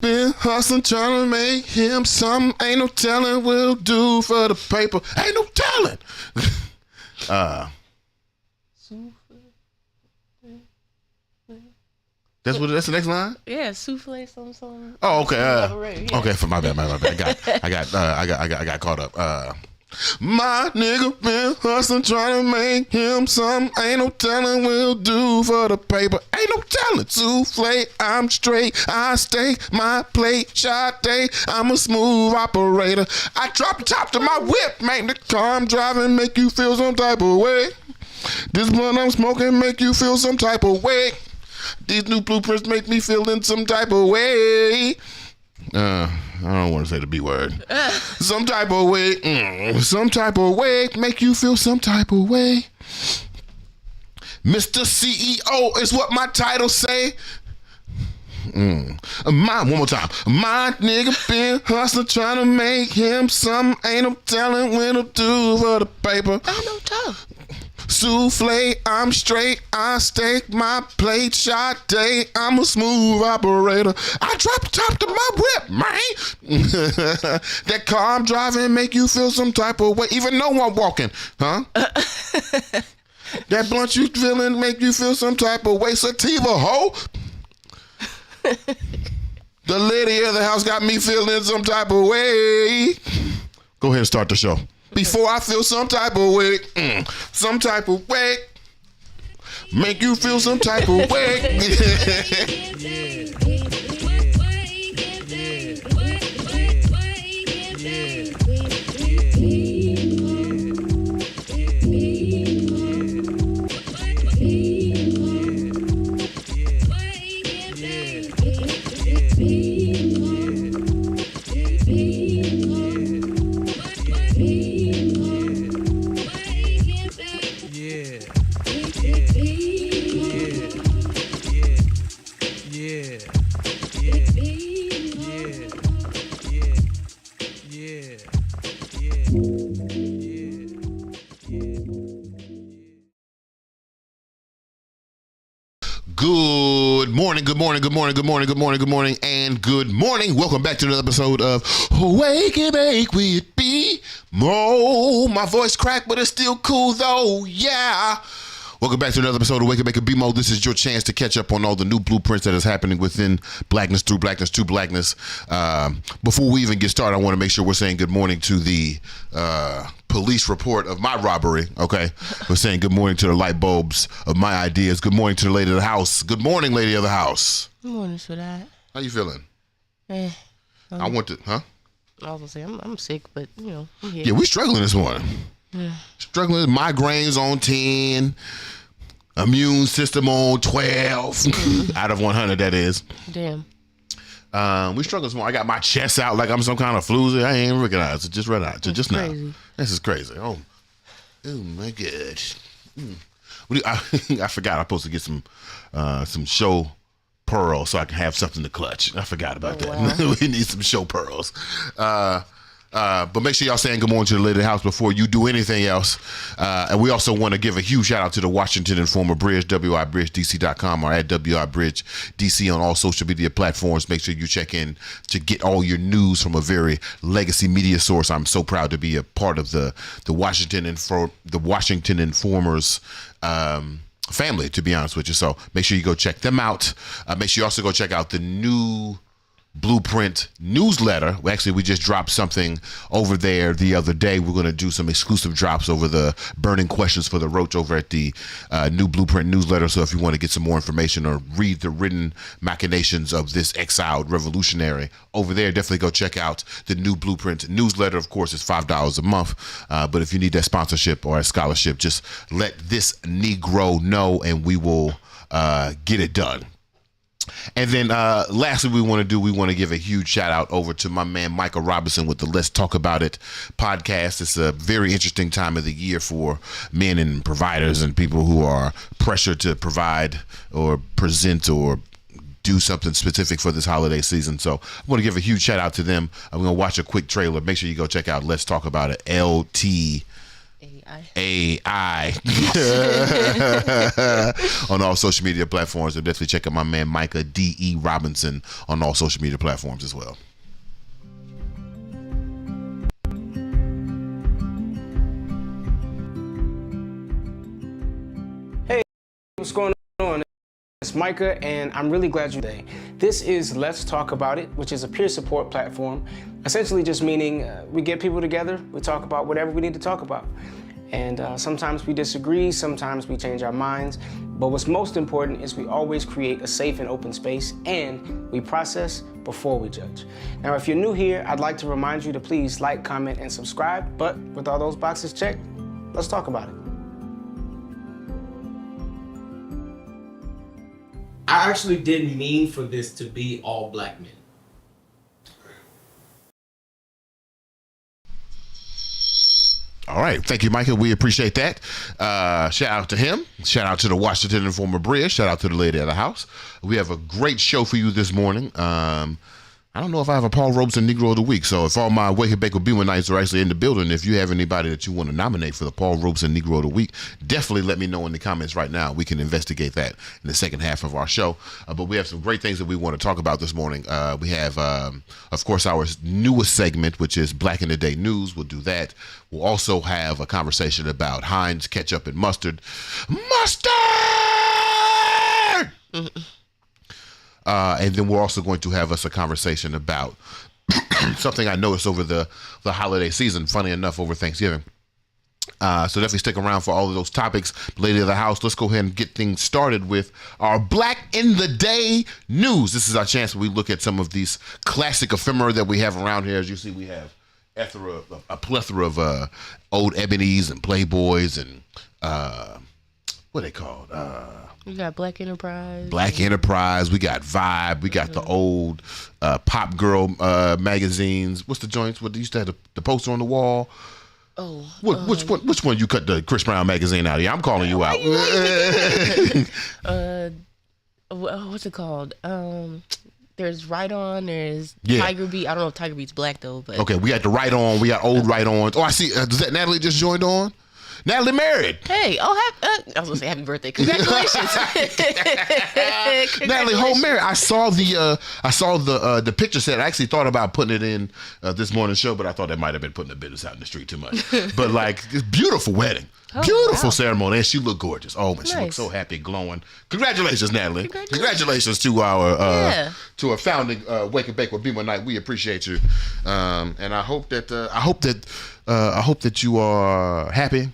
Been hustling, trying to make him something. Ain't no telling we'll do for the paper. Ain't no telling. That's the next line? Yeah, souffle, something. Oh, okay. Yeah. Okay, my bad. I got caught up. My nigga been hustling, trying to make him something. Ain't no telling we'll do for the paper. Ain't no telling. Souffle, I'm straight. I stay my plate. Sade, I'm a smooth operator. I drop the top to my whip, make the car I'm driving make you feel some type of way. This blunt I'm smoking make you feel some type of way. These new blueprints make me feel in some type of way. I don't want to say the B word. Some type of way. Some type of way. Make you feel some type of way. Mr. CEO is what my title say. One more time. My nigga been hustling, trying to make him something. Ain't no telling when to do for the paper. Ain't no telling. Souffle, I'm straight, I stake my plate, Sade, I'm a smooth operator. I drop the top to my whip, man. That car I'm driving make you feel some type of way, even though I'm walking, huh? That blunt you feeling make you feel some type of way, sativa, ho. The lady of the house got me feeling some type of way. Go ahead and start the show. Before I feel some type of way, some type of way, make you feel some type of way. Good morning. Welcome back to another episode of Wake and Bake with BeMo. My voice cracked, but it's still cool though. Yeah. Welcome back to another episode of Wake and Bake with BeMo. This is your chance to catch up on all the new blueprints that is happening within Blackness through Blackness to Blackness. Before we even get started, I want to make sure we're saying good morning to the police report of my robbery. Okay, we're saying good morning to the light bulbs of my ideas. Good morning to the lady of the house. Good morning, lady of the house. Good morning for that. How you feeling? I want to, huh? I was gonna say I'm sick, but you know, I'm here. Yeah, we struggling this morning. Yeah. Struggling, migraines on 10, immune system on 12, out of 100 that is. Damn. We struggling this morning. I got my chest out like I'm some kind of floozy. I ain't recognized it. Just right out. Just crazy. Now. This is crazy. Oh my God. I forgot I'm supposed to get some show pearls so I can have something to clutch. I forgot about that. Wow. We need some show pearls. But make sure y'all saying good morning to the lady of the house before you do anything else. And we also want to give a huge shout out to the Washington Informer Bridge, WIBridgeDC.com or at WIBridgeDC on all social media platforms. Make sure you check in to get all your news from a very legacy media source. I'm so proud to be a part of the Washington Informer's family, to be honest with you. So make sure you go check them out. Make sure you also go check out the new Blueprint newsletter. Actually, we just dropped something over there the other day. We're going to do some exclusive drops over the burning questions for the Roach over at the new Blueprint newsletter. So if you want to get some more information or read the written machinations of this exiled revolutionary over there, definitely go check out the new Blueprint newsletter. Of course, it's $5 a month. But if you need that sponsorship or a scholarship, just let this Negro know and we will get it done. And then lastly, we want to give a huge shout out over to my man Michael Robinson with the Let's Talk About It podcast. It's a very interesting time of the year for men and providers and people who are pressured to provide or present or do something specific for this holiday season. So I want to give a huge shout out to them. I'm going to watch a quick trailer. Make sure you go check out Let's Talk About It, LTAI. AI on all social media platforms. And definitely check out my man Micah D.E. Robinson on all social media platforms as well. Hey, what's going on? It's Micah, and I'm really glad you're today. This is Let's Talk About It, which is a peer support platform, essentially just meaning we get people together, we talk about whatever we need to talk about. And sometimes we disagree, sometimes we change our minds, but what's most important is we always create a safe and open space, and we process before we judge. Now, if you're new here, I'd like to remind you to please like, comment, and subscribe, but with all those boxes checked, let's talk about it. I actually didn't mean for this to be all black men. All right. Thank you, Michael. We appreciate that. Shout out to him. Shout out to the Washington Informer Bria. Shout out to the lady of the house. We have a great show for you this morning. I don't know if I have a Paul Robeson Negro of the Week. So if all my Wake and Bake with BeMo nights are actually in the building, if you have anybody that you want to nominate for the Paul Robeson Negro of the Week, definitely let me know in the comments right now. We can investigate that in the second half of our show. But we have some great things that we want to talk about this morning. We have, of course, our newest segment, which is Black in the Day News. We'll do that. We'll also have a conversation about Heinz ketchup and mustard. Mustard! And then we're also going to have us a conversation about something I noticed over the holiday season, funny enough, over Thanksgiving. So definitely stick around for all of those topics. Lady of the house, let's go ahead and get things started with our Black in the Day news. This is our chance where we look at some of these classic ephemera that we have around here. As you see, we have a plethora of old Ebonies and Playboys and what are they called? We got Black Enterprise. Black Enterprise. We got Vibe. We got the old Pop Girl magazines. What's the joints? What they used to have the poster on the wall? Oh. Which one you cut the Chris Brown magazine out of? Yeah, I'm calling you out. What's it called? There's Right On. There's Tiger Beat. I don't know if Tiger Beat's black though, but okay, we got the Right On. We got old Right Ons. Oh, I see. Does that Natalie just joined on? Natalie married. Hey, I was gonna say happy birthday. Congratulations. Natalie home married. I saw the picture set. I actually thought about putting it in this morning's show, but I thought that might have been putting the business out in the street too much. But like, this beautiful wedding. Oh, beautiful wow. ceremony, and she looked gorgeous. Oh man, she looked so happy, glowing. Congratulations, Natalie. Congratulations to our founding Wake and Bake with BeMo night. We appreciate you, and I hope that you are happy.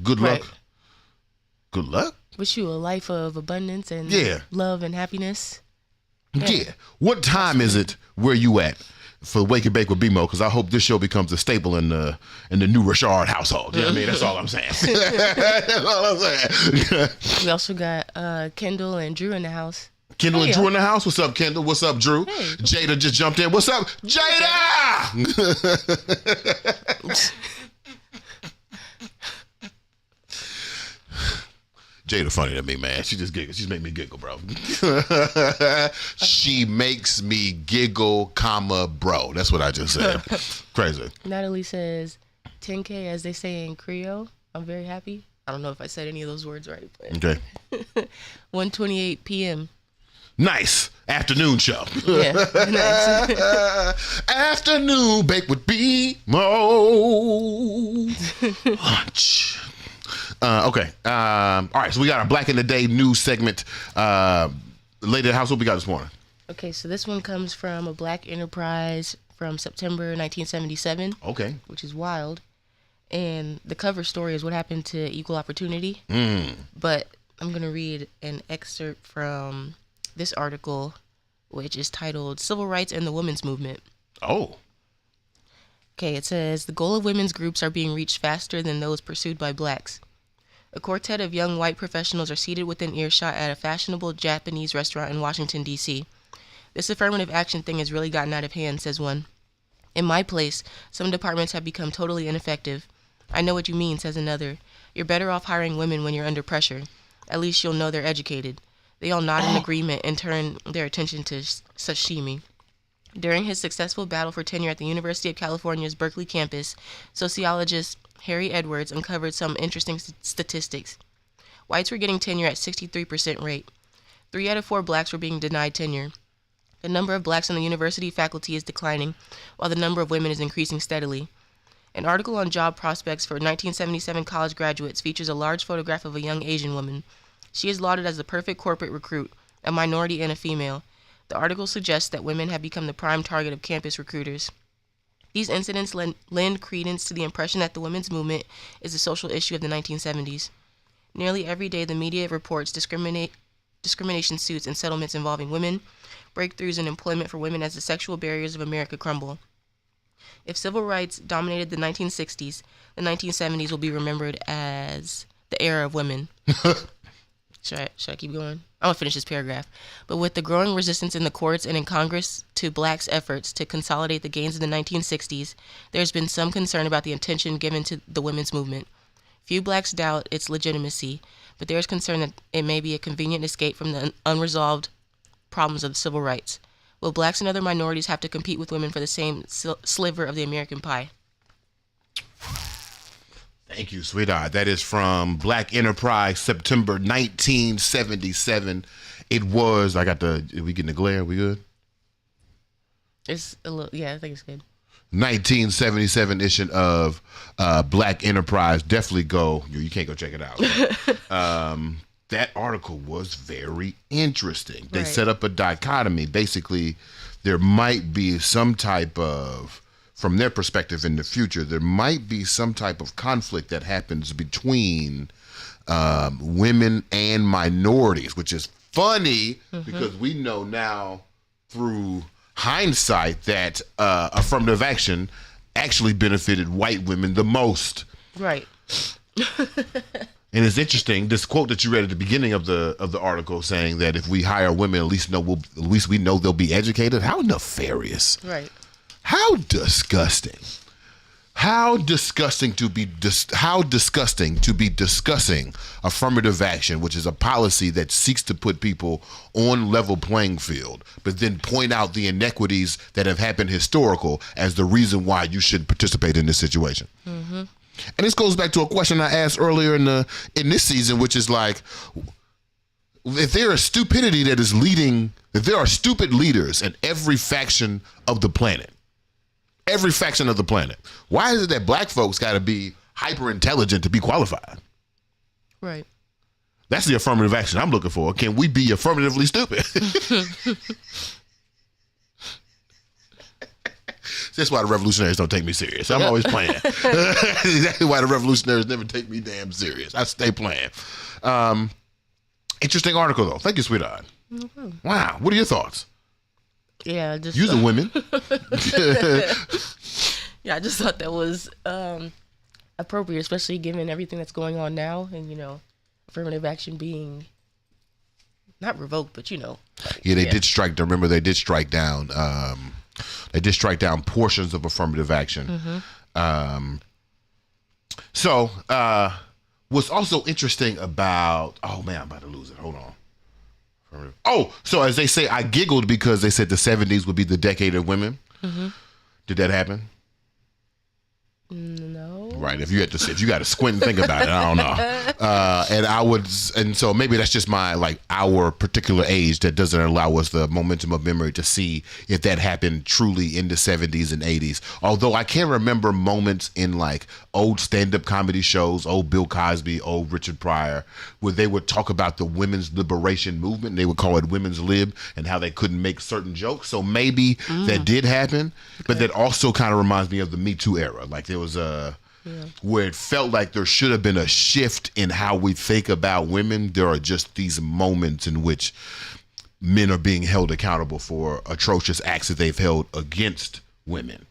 Good luck. Right. Good luck. Wish you a life of abundance and love and happiness. Yeah. What time is it where you at for Wake and Bake with BeMo? Because I hope this show becomes a staple in the new Rashard household. You know what I mean? That's all I'm saying. That's all I'm saying. We also got Kendall and Drew in the house. Kendall and Drew in the house. What's up, Kendall? What's up, Drew? Hey. Jada just jumped in. What's up, Jada? Jada funny to me, man. She just giggles. She's made me giggle, bro. She makes me giggle, comma, bro. That's what I just said. Crazy. Natalie says 10K, as they say in Creole. I'm very happy. I don't know if I said any of those words right. But Okay. 1:28 p.m. Nice. Afternoon show. Yeah. Nice. Afternoon bake with BeMo. Lunch. Okay. All right. So we got our Black in the Day news segment. Lady of the house, what we got this morning? Okay, so this one comes from a Black Enterprise from September 1977. Okay. Which is wild. And the cover story is what happened to equal opportunity. But I'm going to read an excerpt from this article, which is titled Civil Rights and the Women's Movement. Oh. Okay, it says, the goal of women's groups are being reached faster than those pursued by blacks. A quartet of young white professionals are seated within earshot at a fashionable Japanese restaurant in Washington, D.C. This affirmative action thing has really gotten out of hand, says one. In my place, some departments have become totally ineffective. I know what you mean, says another. You're better off hiring women when you're under pressure. At least you'll know they're educated. They all nod in agreement and turn their attention to sashimi. During his successful battle for tenure at the University of California's Berkeley campus, sociologist Harry Edwards, uncovered some interesting statistics. Whites were getting tenure at 63% rate. 3 out of 4 blacks were being denied tenure. The number of blacks on the university faculty is declining, while the number of women is increasing steadily. An article on job prospects for 1977 college graduates features a large photograph of a young Asian woman. She is lauded as the perfect corporate recruit, a minority and a female. The article suggests that women have become the prime target of campus recruiters. These incidents lend credence to the impression that the women's movement is a social issue of the 1970s. Nearly every day, the media reports discrimination suits and settlements involving women, breakthroughs in employment for women as the sexual barriers of America crumble. If civil rights dominated the 1960s, the 1970s will be remembered as the era of women. Should I keep going? I'm going to finish this paragraph. But with the growing resistance in the courts and in Congress to blacks' efforts to consolidate the gains of the 1960s, there's been some concern about the attention given to the women's movement. Few blacks doubt its legitimacy, but there is concern that it may be a convenient escape from the unresolved problems of civil rights. Will blacks and other minorities have to compete with women for the same sliver of the American pie? Thank you, sweetheart. That is from Black Enterprise, September 1977. It was, are we getting the glare? We good? It's a little, yeah, I think it's good. 1977 issue of Black Enterprise. Definitely go. You can't go check it out. That article was very interesting. They set up a dichotomy. Basically, there might be some type of, from their perspective in the future, there might be some type of conflict that happens between women and minorities, which is funny because we know now through hindsight that affirmative action actually benefited white women the most. Right. And it's interesting, this quote that you read at the beginning of the article saying that if we hire women, at least we know they'll be educated. How nefarious. Right. How disgusting. How disgusting to be discussing affirmative action, which is a policy that seeks to put people on level playing field, but then point out the inequities that have happened historical as the reason why you shouldn't participate in this situation. Mm-hmm. And this goes back to a question I asked earlier in this season, which is like, if there is stupidity that is leading, if there are stupid leaders in every faction of the planet, why is it that black folks got to be hyper intelligent to be qualified? Right. That's the affirmative action I'm looking for. Can we be affirmatively stupid? That's why the revolutionaries don't take me serious. I'm always playing. Exactly why the revolutionaries never take me damn serious. I stay playing. Interesting article, though. Thank you, sweetheart. Mm-hmm. Wow. What are your thoughts? Yeah, just using women. Yeah, I just thought that was appropriate, especially given everything that's going on now, and affirmative action being not revoked, but Yeah, they did strike. Remember, they did strike down. They did strike down portions of affirmative action. Mm-hmm. So, what's also interesting about? Oh man, I'm about to lose it. Hold on. Oh, so as they say, I giggled because they said the 70s would be the decade of women. Mm-hmm. Did that happen? No. Right. If you got to squint and think about it, I don't know. And so maybe that's just our particular age that doesn't allow us the momentum of memory to see if that happened truly in the 70s and 80s. Although I can remember moments in old stand-up comedy shows, old Bill Cosby, old Richard Pryor, where they would talk about the women's liberation movement. And they would call it women's lib and how they couldn't make certain jokes. So maybe that did happen, but that also kind of reminds me of the Me Too era. There was where it felt like there should have been a shift in how we think about women. There are just these moments in which men are being held accountable for atrocious acts that they've held against women,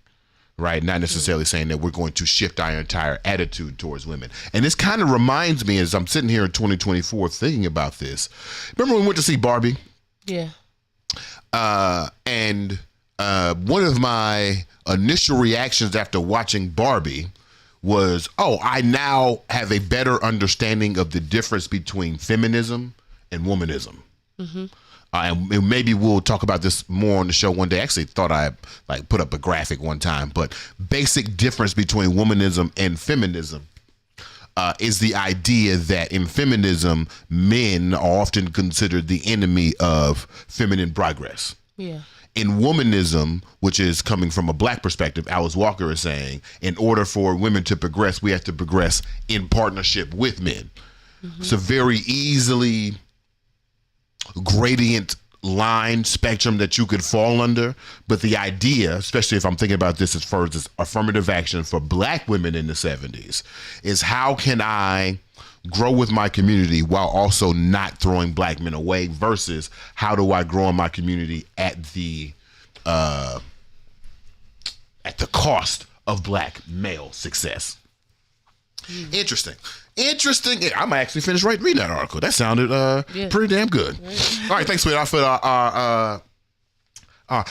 right? Not necessarily saying that we're going to shift our entire attitude towards women. And this kind of reminds me, as I'm sitting here in 2024 thinking about this, remember when we went to see Barbie? Yeah. And one of my initial reactions after watching Barbie was, I now have a better understanding of the difference between feminism and womanism. Mm-hmm. and maybe we'll talk about this more on the show one day. Actually, thought I like put up a graphic one time, but basic difference between womanism and feminism is the idea that in feminism, men are often considered the enemy of feminine progress. Yeah. In womanism, which is coming from a black perspective, Alice Walker is saying, in order for women to progress, we have to progress in partnership with men. It's a very easily gradient line spectrum that you could fall under. But the idea, especially if I'm thinking about this as far as affirmative action for black women in the 70s, is how can I grow with my community while also not throwing black men away versus how do I grow in my community at the cost of black male success. Interesting. I might actually finish reading that article. That sounded pretty damn good. All right, thanks, sweetheart, for our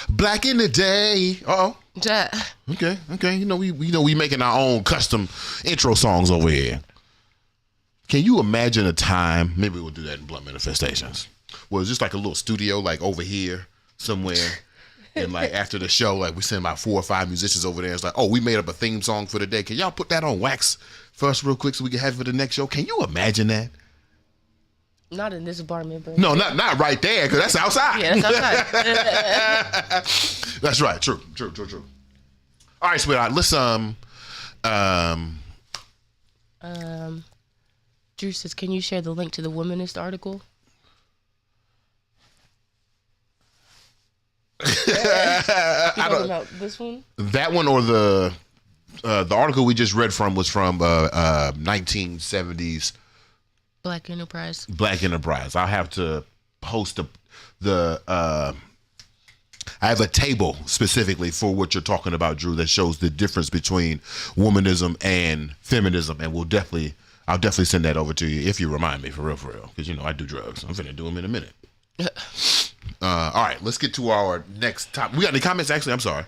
Black in the Day. Uh-oh. Ja. Okay. We making our own custom intro songs over here. Can you imagine a time, maybe we'll do that in Blunt Manifestations, where it's just like a little studio like over here somewhere, and like after the show, like we send about 4 or 5 musicians over there. It's like, oh, we made up a theme song for the day. Can y'all put that on wax for us real quick so we can have it for the next show? Can you imagine that? Not in this apartment, but No, not right there, because that's outside. yeah, that's outside. That's right. True. All right, sweetheart. Let's Drew says, can you share the link to the Womanist article? You talking about this one? That one or the article we just read from was from 1970s Black Enterprise. I'll have to post I have a table specifically for what you're talking about, Drew, that shows the difference between womanism and feminism, and I'll definitely send that over to you if you remind me, for real, because I do drugs. I'm finna do them in a minute. All right, let's get to our next topic. We got any comments? Actually, I'm sorry.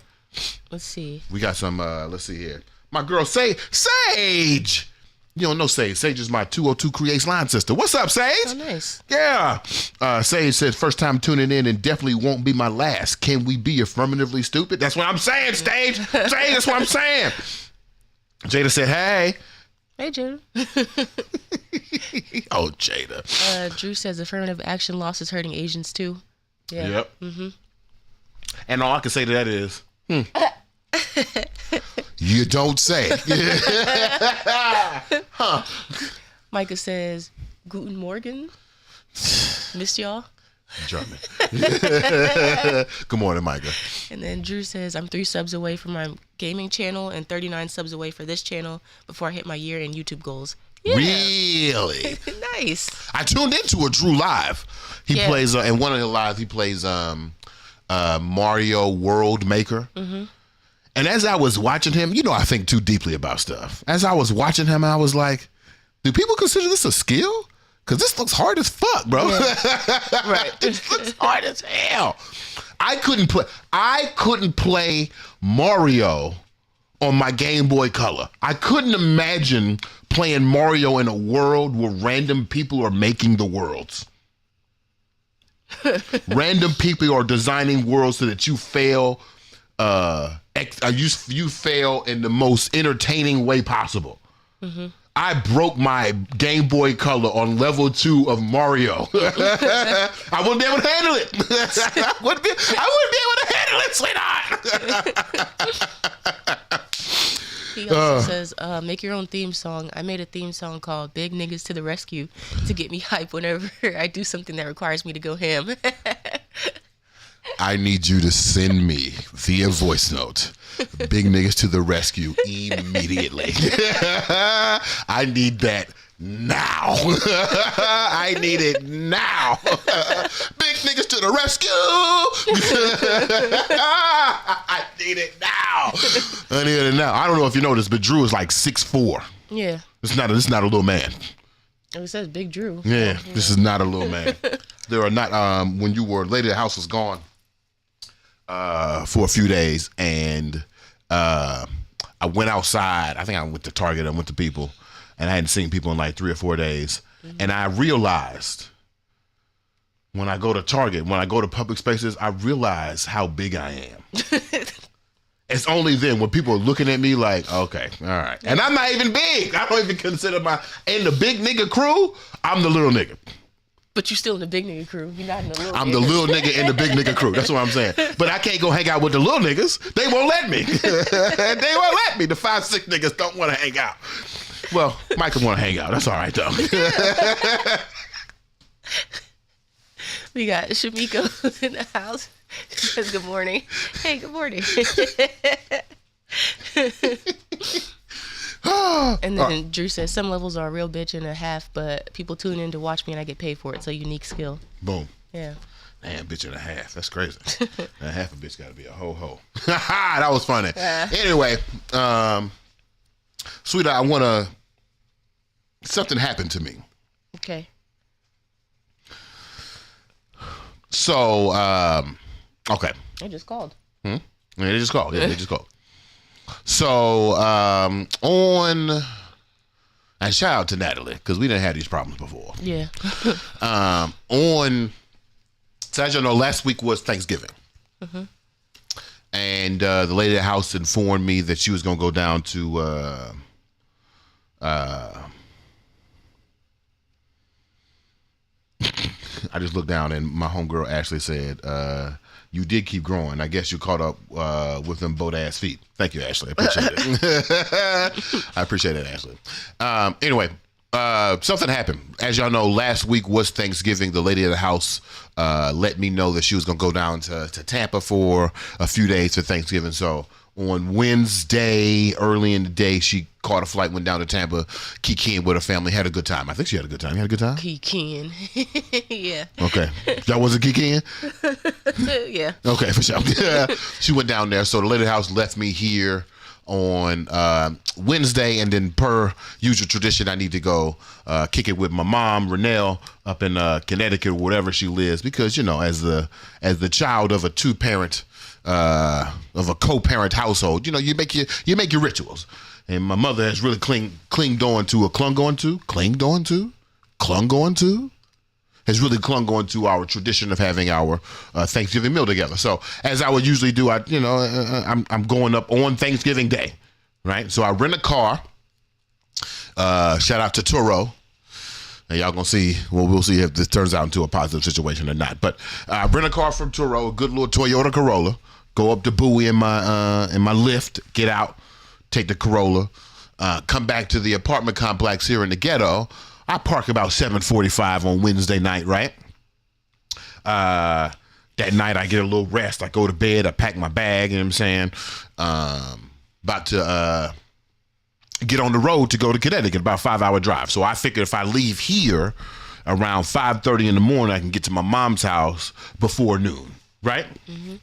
Let's see. We got some. Let's see here. My girl, Sage. You don't know Sage. Sage is my 202 Creates line sister. What's up, Sage? Oh, nice. Yeah. Sage says, first time tuning in and definitely won't be my last. Can we be affirmatively stupid? That's what I'm saying, Sage. Sage, that's what I'm saying. Jada said, hey. Hey, Jada. Oh, Jada. Drew says affirmative action loss is hurting Asians too. Yeah. Yep. Mm-hmm. And all I can say to that is, you don't say. Huh. Micah says, Guten Morgen. Missed y'all. German. Good morning, Micah. And then Drew says, I'm 3 subs away from my gaming channel and 39 subs away for this channel before I hit my year in YouTube goals. Yeah. Really? Nice. I tuned into a Drew live. He plays, in one of the lives, he plays Mario World Maker. Mm-hmm. And as I was watching him, I think too deeply about stuff. As I was watching him, I was like, do people consider this a skill? Because this looks hard as fuck, bro. Yeah. Right. This looks hard as hell. I couldn't play Mario on my Game Boy Color. I couldn't imagine playing Mario in a world where random people are making the worlds. Random people are designing worlds so that you fail. You fail in the most entertaining way possible. Mm-hmm. I broke my Game Boy Color on level 2 of Mario. I wouldn't be able to handle it. I wouldn't be able to handle it, sweetheart. He also says, make your own theme song. I made a theme song called Big Niggas to the Rescue to get me hype whenever I do something that requires me to go ham. I need you to send me via voice note Big Niggas to the Rescue immediately. I need that now. I need it now. Big Niggas to the Rescue. I need it now. I need it now. I don't know if you know this, but Drew is like 6'4". Yeah. This is not a little man. It says Big Drew. Yeah, this is not a little man. There are not, when you were, Lady of the House was gone for a few days, and I went outside. I think I went to Target, I went to People, and I hadn't seen people in like 3 or 4 days. Mm-hmm. And I realized when I go to Target, when I go to public spaces, I realize how big I am. It's only then when people are looking at me like, okay, all right. And I'm not even big. I don't even consider in the big nigga crew, I'm the little nigga. But you're still in the big nigga crew. You're not in the little I'm the little nigga in the big nigga crew. That's what I'm saying. But I can't go hang out with the little niggas. They won't let me. They won't let me. The 5'6" niggas don't want to hang out. Well, Michael want to hang out. That's all right, though. We got Shamiko in the house. She says good morning. Hey, good morning. And then Drew says, some levels are a real bitch and a half, but people tune in to watch me and I get paid for it. So unique skill. Boom. Yeah. Man, bitch and a half. That's crazy. And half a bitch got to be a ho-ho. That was funny. Anyway, sweetheart, I want to... Something happened to me. Okay. So, okay. They just called. Yeah, they just called. Yeah, they just called. So, and shout out to Natalie, because we didn't have these problems before. Yeah. So as you know, last week was Thanksgiving. Mm-hmm. And the lady at the house informed me that she was going to go down to, I just looked down and my homegirl Ashley said, you did keep growing. I guess you caught up with them boat ass feet. Thank you, Ashley. I appreciate it. I appreciate it, Ashley. Anyway, something happened. As y'all know, last week was Thanksgiving. The lady of the house let me know that she was going to go down to Tampa for a few days for Thanksgiving. So on Wednesday, early in the day, she caught a flight, went down to Tampa, keyed with her family, had a good time. I think she had a good time. You had a good time? Keying. Yeah. Okay. That wasn't keying? Yeah. Okay, for sure. She went down there. So the lady of the house left me here on Wednesday, and then per usual tradition, I need to go kick it with my mom, Renelle, up in Connecticut or wherever she lives, because, you know, as the child of a two-parent of a co-parent household, you know, you make your rituals. And my mother has really clung on to our tradition of having our Thanksgiving meal together. So as I would usually do, I'm going up on Thanksgiving Day, right? So I rent a car. Shout out to Turo. And y'all gonna see. Well, we'll see if this turns out into a positive situation or not. But I rent a car from Turo, a good little Toyota Corolla. Go up to Bowie in my Lyft, get out, take the Corolla, come back to the apartment complex here in the ghetto. I park about 7:45 on Wednesday night, right? That night I get a little rest. I go to bed. I pack my bag. You know what I'm saying? About to get on the road to go to Connecticut, about a 5-hour drive. So I figured if I leave here around 5:30 in the morning, I can get to my mom's house before noon, right? Mm-hmm.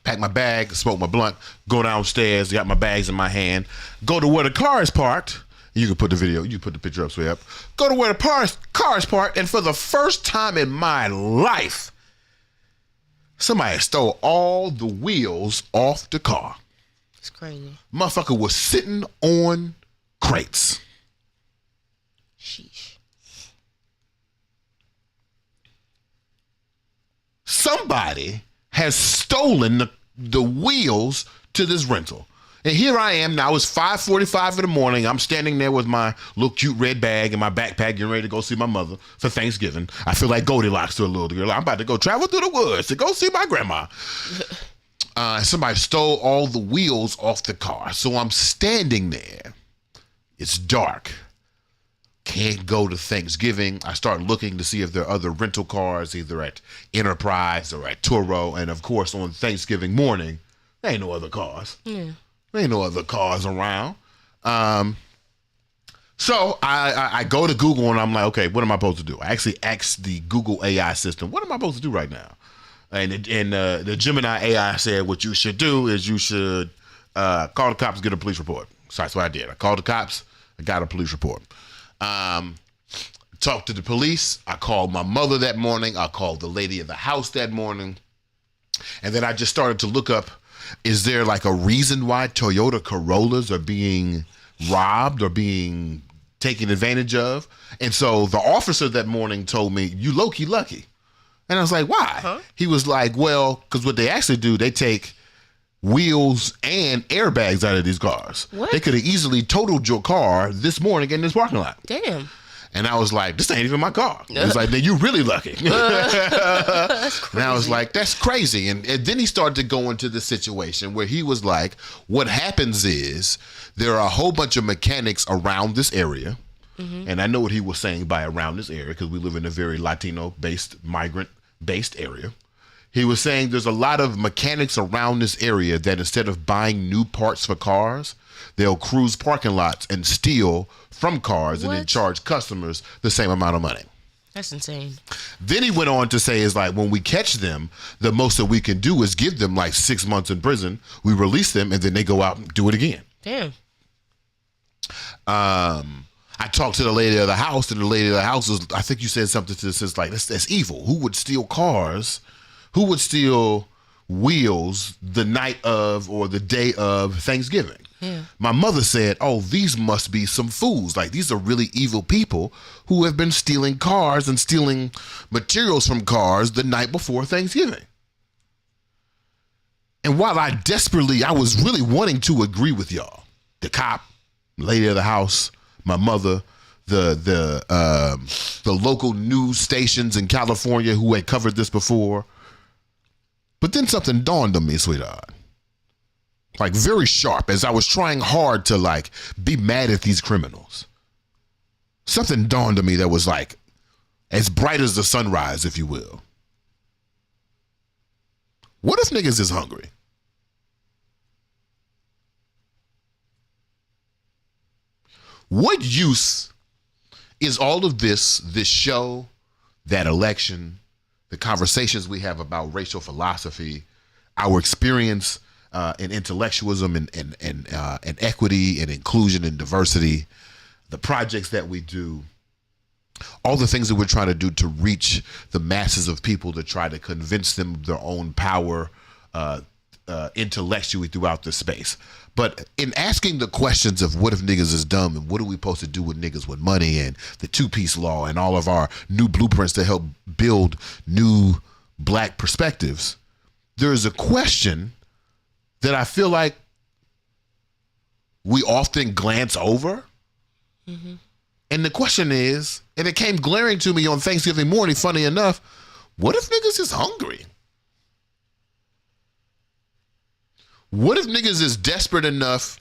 Pack my bag, smoke my blunt, go downstairs, got my bags in my hand, go to where the car is parked. You can put the picture up, up. Go to where the car is parked, and for the first time in my life, somebody stole all the wheels off the car. It's crazy. Motherfucker was sitting on crates. Sheesh. Somebody has stolen the wheels to this rental. And here I am now. It's 5:45 in the morning. I'm standing there with my little cute red bag and my backpack, getting ready to go see my mother for Thanksgiving. I feel like Goldilocks to a little girl. I'm about to go travel through the woods to go see my grandma. Somebody stole all the wheels off the car. So I'm standing there. It's dark. Can't go to Thanksgiving. I start looking to see if there are other rental cars, either at Enterprise or at Turo. And of course, on Thanksgiving morning, there ain't no other cars. Yeah. There ain't no other cars around. So I go to Google and I'm like, okay, what am I supposed to do? I actually asked the Google AI system, what am I supposed to do right now? And the Gemini AI said, what you should do is you should call the cops and get a police report. So that's what I did. I called the cops. I got a police report. Talked to the police. I called my mother that morning. I called the lady of the house that morning. And then I just started to look up, is there like a reason why Toyota Corollas are being robbed or being taken advantage of? And so the officer that morning told me, you low-key lucky. And I was like, why? Huh? He was like, well, because what they actually do, they take wheels and airbags out of these cars. What? They could have easily totaled your car this morning in this parking lot. Damn. And I was like, this ain't even my car. He was like, then you really lucky. That's crazy. And I was like, that's crazy. And then he started to go into the situation where he was like, what happens is there are a whole bunch of mechanics around this area. Mm-hmm. And I know what he was saying by around this area because we live in a very Latino-based, migrant-based area. He was saying there's a lot of mechanics around this area that instead of buying new parts for cars, they'll cruise parking lots and steal from cars and then charge customers the same amount of money. That's insane. Then he went on to say is like, when we catch them, the most that we can do is give them like 6 months in prison. We release them and then they go out and do it again. Damn. I talked to the lady of the house, and the lady of the house was, I think you said something to this, like, that's evil. Who would steal cars? Who would steal wheels the night of or the day of Thanksgiving? Yeah. My mother said, oh, these must be some fools. Like, these are really evil people who have been stealing cars and stealing materials from cars the night before Thanksgiving. And while I was really wanting to agree with y'all, the cop, lady of the house, my mother, the local news stations in California who had covered this before. But then something dawned on me, sweetheart. Like, very sharp, as I was trying hard to, like, be mad at these criminals. Something dawned on me that was, like, as bright as the sunrise, if you will. What if niggas is hungry? What use is all of this show, that election, the conversations we have about racial philosophy, our experience in intellectualism and equity and inclusion and diversity, the projects that we do, all the things that we're trying to do to reach the masses of people to try to convince them of their own power intellectually throughout the space. But in asking the questions of what if niggas is dumb and what are we supposed to do with niggas with money and the two-piece law and all of our new blueprints to help build new black perspectives, there is a question that I feel like we often glance over. Mm-hmm. And the question is, and it came glaring to me on Thanksgiving morning, funny enough, what if niggas is hungry? What if niggas is desperate enough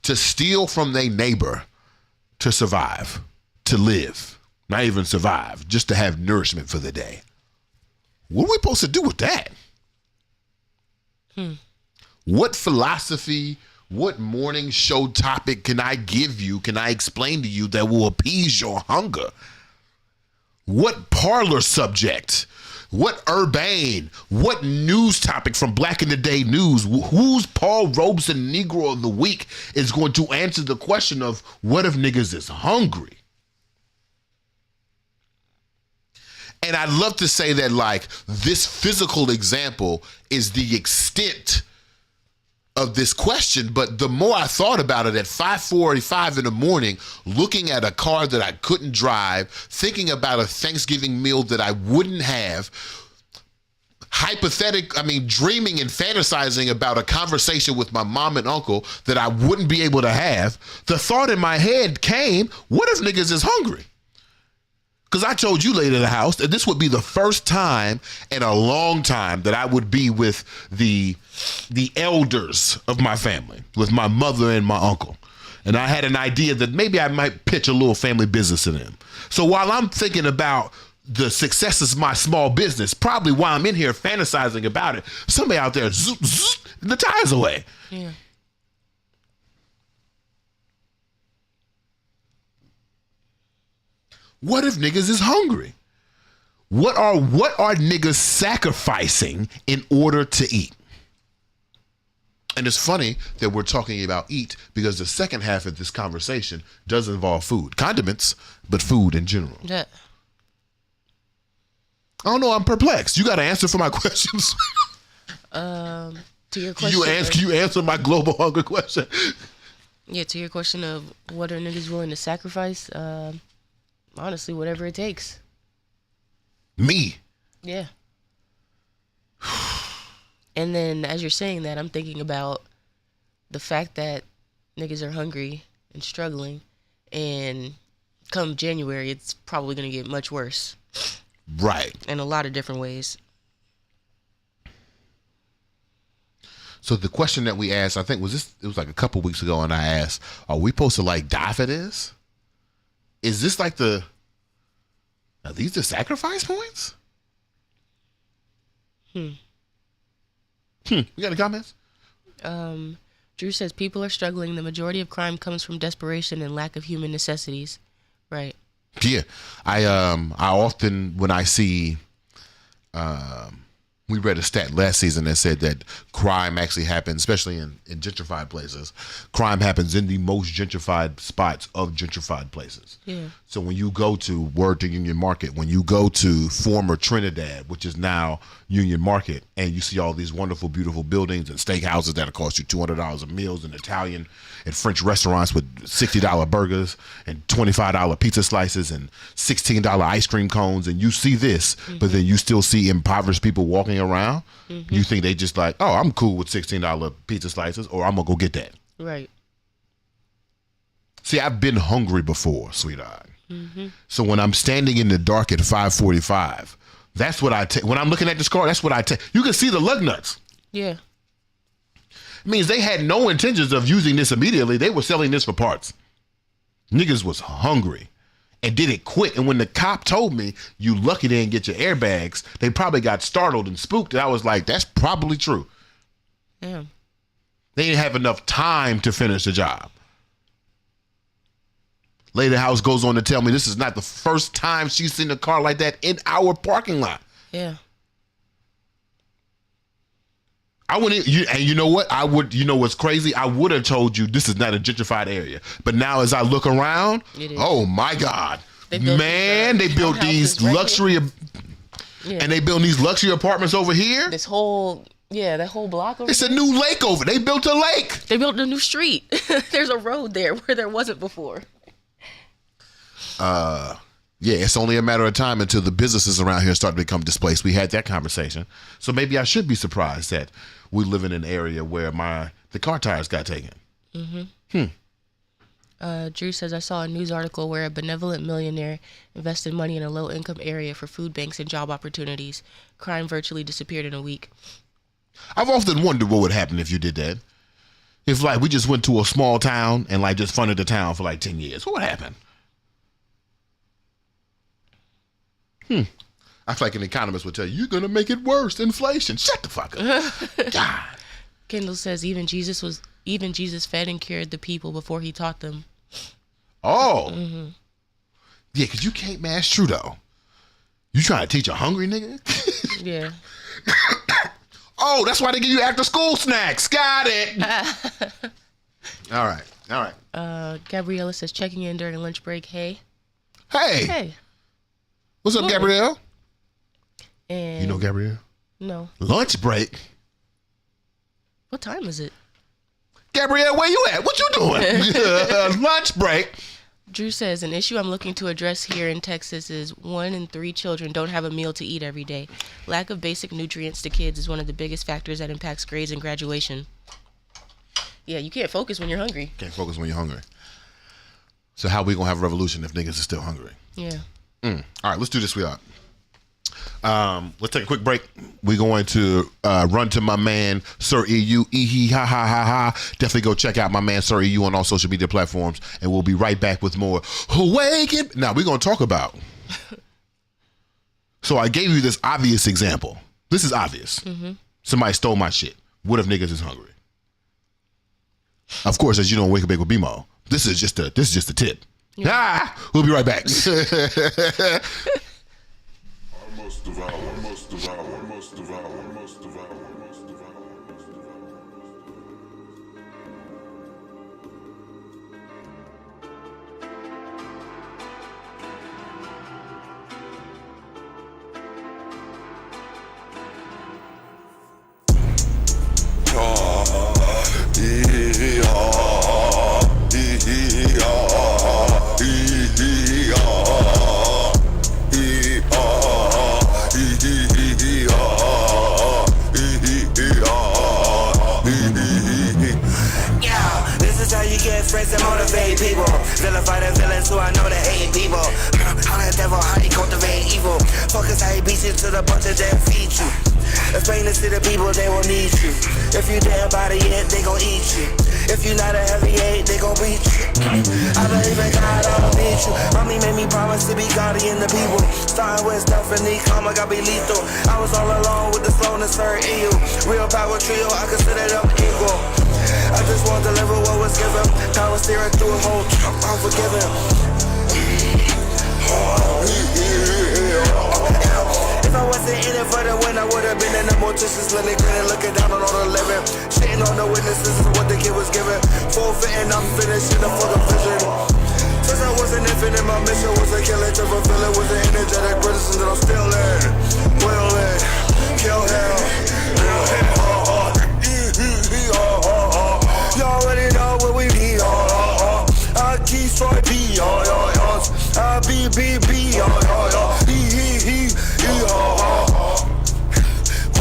to steal from their neighbor to survive, to live, not even survive, just to have nourishment for the day? What are we supposed to do with that? What philosophy, what morning show topic can I give you, can I explain to you that will appease your hunger? What parlor subject? What urbane, what news topic from Black in the Day News, whose Paul Robeson Negro of the Week is going to answer the question of what if niggas is hungry? And I'd love to say that, like, this physical example is the extent of this question, but the more I thought about it at 5:45 in the morning, looking at a car that I couldn't drive, thinking about a Thanksgiving meal that I wouldn't have, dreaming and fantasizing about a conversation with my mom and uncle that I wouldn't be able to have, the thought in my head came, what if niggas is hungry? Because I told you later in the house that this would be the first time in a long time that I would be with the elders of my family, with my mother and my uncle. And I had an idea that maybe I might pitch a little family business to them. So while I'm thinking about the successes of my small business, probably while I'm in here fantasizing about it, somebody out there, zoop, zoop, the tires away. Yeah. What if niggas is hungry? What are niggas sacrificing in order to eat? And it's funny that we're talking about eat because the second half of this conversation does involve food. Condiments, but food in general. Yeah. I don't know, I'm perplexed. You got to answer for my questions. To your question. You answer my global hunger question. Yeah, to your question of what are niggas willing to sacrifice? Honestly, whatever it takes. Me. Yeah. And then as you're saying that, I'm thinking about the fact that niggas are hungry and struggling, and come January, it's probably going to get much worse. Right. In a lot of different ways. So the question that we asked, I think it was like a couple weeks ago, and I asked, are we supposed to like die for this? Is this like are these the sacrifice points? You got any comments? Drew says people are struggling. The majority of crime comes from desperation and lack of human necessities. Right. Yeah. I often, when I see, we read a stat last season that said that crime actually happens, especially in gentrified places. Crime happens in the most gentrified spots of gentrified places. Yeah. So when you go to Word to Union Market, when you go to former Trinidad, which is now Union Market, and you see all these wonderful, beautiful buildings and steakhouses that'll cost you $200 a meal, and Italian and French restaurants with $60 burgers and $25 pizza slices and $16 ice cream cones, and you see this, but then you still see impoverished people walking around. You think they just like, oh, I'm cool with $16 pizza slices, or I'm gonna go get that. Right. See, I've been hungry before, sweetheart. So when I'm standing in the dark at 5:45, that's what I take. When I'm looking at this car, that's what I take. You can see the lug nuts. Yeah. It means they had no intentions of using this immediately. They were selling this for parts. Niggas was hungry and did it quick. And when the cop told me, you lucky they didn't get your airbags, they probably got startled and spooked. And I was like, that's probably true. Yeah. They didn't have enough time to finish the job. Lady House goes on to tell me this is not the first time she's seen a car like that in our parking lot. Yeah. I wouldn't, and you know what? You know what's crazy? I would have told you this is not a gentrified area. But now as I look around, oh my God. They built these luxury, and they built these luxury apartments over here. This whole, that whole block over It's a new lake over. They built a lake. They built a new street. There's a road there where there wasn't before. Yeah, it's only a matter of time until the businesses around here start to become displaced. We had that conversation. So maybe I should be surprised that we live in an area where the car tires got taken. Drew says, I saw a news article where a benevolent millionaire invested money in a low-income area for food banks and job opportunities. Crime virtually disappeared in a week. I've often wondered what would happen if you did that. If, like, we just went to a small town and, like, just funded the town for, like, 10 years. What would happen? I feel like an economist would tell you, you're going to make it worse. Inflation. Shut the fuck up. God. Kendall says, even Jesus fed and cured the people before he taught them. Oh. Yeah, because you can't mash true, though. You trying to teach a hungry nigga? Yeah. Oh, that's why they give you after school snacks. Got it. All right. Gabriella says, checking in during lunch break. Hey. What's up, Gabrielle? And you know Gabrielle? No. Lunch break? What time is it? Gabrielle, where you at? What you doing? Lunch break. Drew says, an issue I'm looking to address here in Texas is 1 in 3 children don't have a meal to eat every day. Lack of basic nutrients to kids is one of the biggest factors that impacts grades and graduation. Yeah, you can't focus when you're hungry. Can't focus when you're hungry. So how we gonna have a revolution if niggas are still hungry? Yeah. All right, let's do this, sweetheart. Let's take a quick break. We're going to run to my man, Sir EU. Ha ha ha ha. Definitely go check out my man, Sir EU, on all social media platforms, and we'll be right back with more Awaken. Now, we're going to talk about. So I gave you this obvious example. This is obvious. Somebody stole my shit. What if niggas is hungry? Of course, as you know, Wake Up Bake with BeMo. This is just a tip. Yeah. We'll be right back. how you get friends and motivate people. Vilify the villains who I know that hate people. How the devil, how he cultivate evil. Focus how he beats you to the bunch of that feed you. Explain this to the people, they will need you. If you damn body it, they gon' eat you. If you not a heavyweight, they gon' beat you. I believe in God, I don't need you. Mommy made me promise to be godly in the people. Starting with Stephanie, karma got be lethal. I was all alone with the slowness, her EU. Real power trio, I consider them equal. I just want to deliver what was given. Power steering through a whole trunk, I'm forgiven. If I wasn't in it for the win, I would've been in the mortician's clinic, grinning, looking down on all the living. Shitting on the witnesses is what the kid was given. Forfeiting, I'm finishing the fucking vision. Since I wasn't infinite, my mission was to kill it, to fulfill it. Was an energetic citizen that I'm still in. Will it, kill him. You already know what we be, I keep for B, I be, he,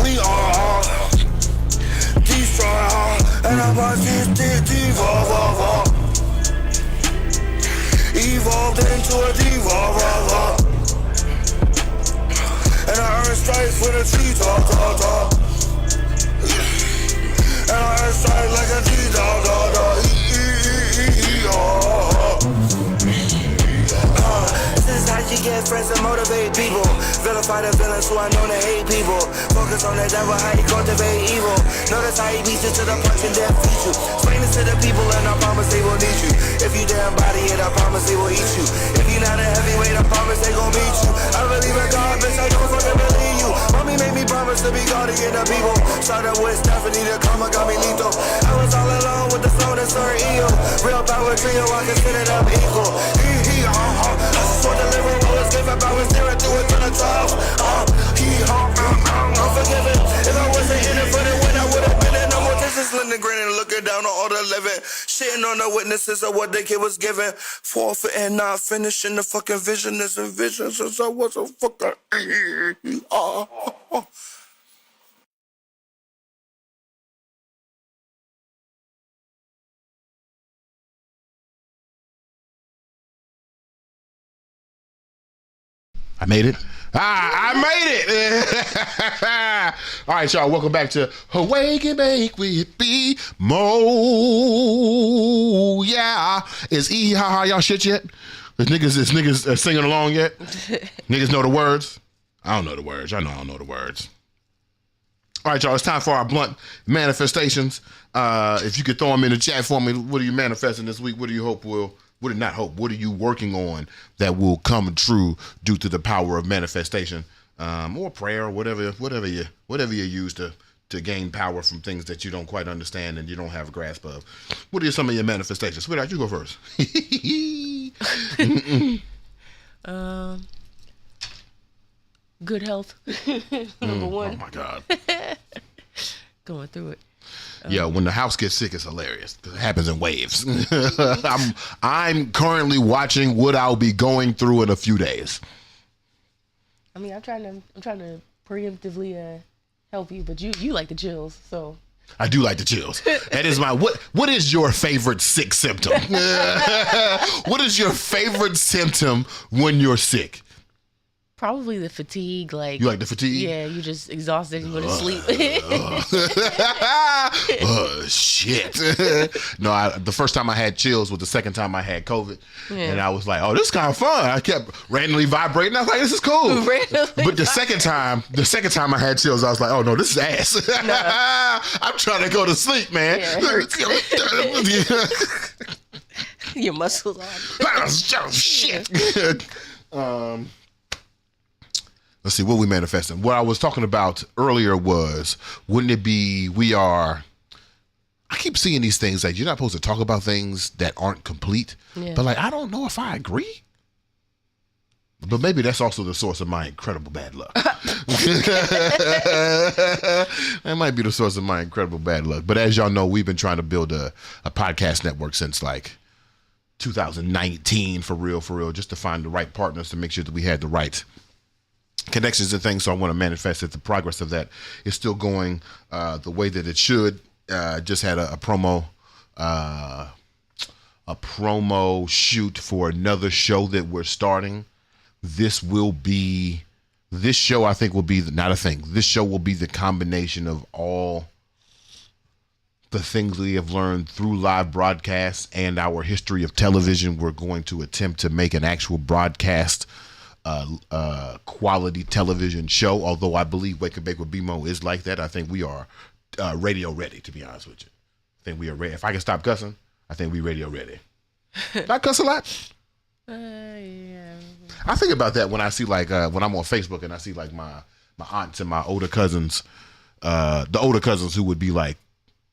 we are destroy, and I watch this evolve, evolved into a devolve, and I earn stripes with a T-talk, and I earn stripes like a T-dog, This is how you get friends and motivate people. Vilify the villains who I know that hate people. Focus on the devil, how he cultivate evil. Notice how he beats you to the punch and then feed you. Explain this to the people and I promise they will need you. If you damn body it, I promise they will eat you. If you not a heavyweight, I promise they gon' beat you. I believe in God, bitch, I don't fucking believe you. Mommy made me promise to be God again the people. Started with Stephanie, the karma got me lethal. I was all alone with the slowness, her EO. Real power trio, I consider them equal. I just want to deliver what was given, I was there and do it to the top. I'm forgiven. If I wasn't in it for the win, I would've been in the mortician's London grinning, looking down on all the living. Shitting on the witnesses of what the kid was given. Forfeiting, not finishing the fucking vision. This vision since I was a fucking I made it. I made it. All right, y'all. Welcome back to Awake and Bake with BeMo. Yeah. Is ha y'all shit yet? Is niggas singing along yet? Niggas know the words? I don't know the words. I know I don't know the words. All right, y'all. It's time for our blunt manifestations. If you could throw them in the chat for me, what are you manifesting this week? What do you hope will... What are you working on that will come true due to the power of manifestation, or prayer, or whatever you use to gain power from things that you don't quite understand and you don't have a grasp of? What are some of your manifestations? Sweetheart, you go first. Good health, number one. Oh my God. Going through it. Yeah, when the house gets sick, it's hilarious. It happens in waves. I'm currently watching what I'll be going through in a few days. I mean, I'm trying to preemptively help you, but you like the chills, so. I do like the chills. That is my what is your favorite sick symptom? What is your favorite symptom when you're sick? Probably the fatigue, like you like the fatigue. Yeah, you just exhausted and go to sleep. Shit. No, the first time I had chills was the second time I had COVID, and I was like, "Oh, this is kind of fun." I kept randomly vibrating. I was like, "This is cool." But the second time I had chills, I was like, "Oh no, this is ass." No. I'm trying to go to sleep, man. Yeah, your muscles on. Shit. Let's see what we manifesting. What I was talking about earlier was, wouldn't it be, I keep seeing these things like you're not supposed to talk about things that aren't complete, but like, I don't know if I agree. But maybe that's also the source of my incredible bad luck. That might be the source of my incredible bad luck. But as y'all know, we've been trying to build a podcast network since like 2019 for real, just to find the right partners to make sure that we had the right connections and things. So I want to manifest that the progress of that is still going the way that it should. Just had a promo promo shoot for another show that we're starting. This show I think will be this show will be the combination of all the things we have learned through live broadcasts and our history of television. We're going to attempt to make an actual broadcast quality television show, although I believe Wake and Bake with BeMo is like that. I think we are radio ready, to be honest with you. I think we are ready. If I can stop cussing, I think we radio ready. Did I cuss a lot? Yeah. I think about that when I see when I'm on Facebook and I see like my aunts and my older cousins, the older cousins who would be like,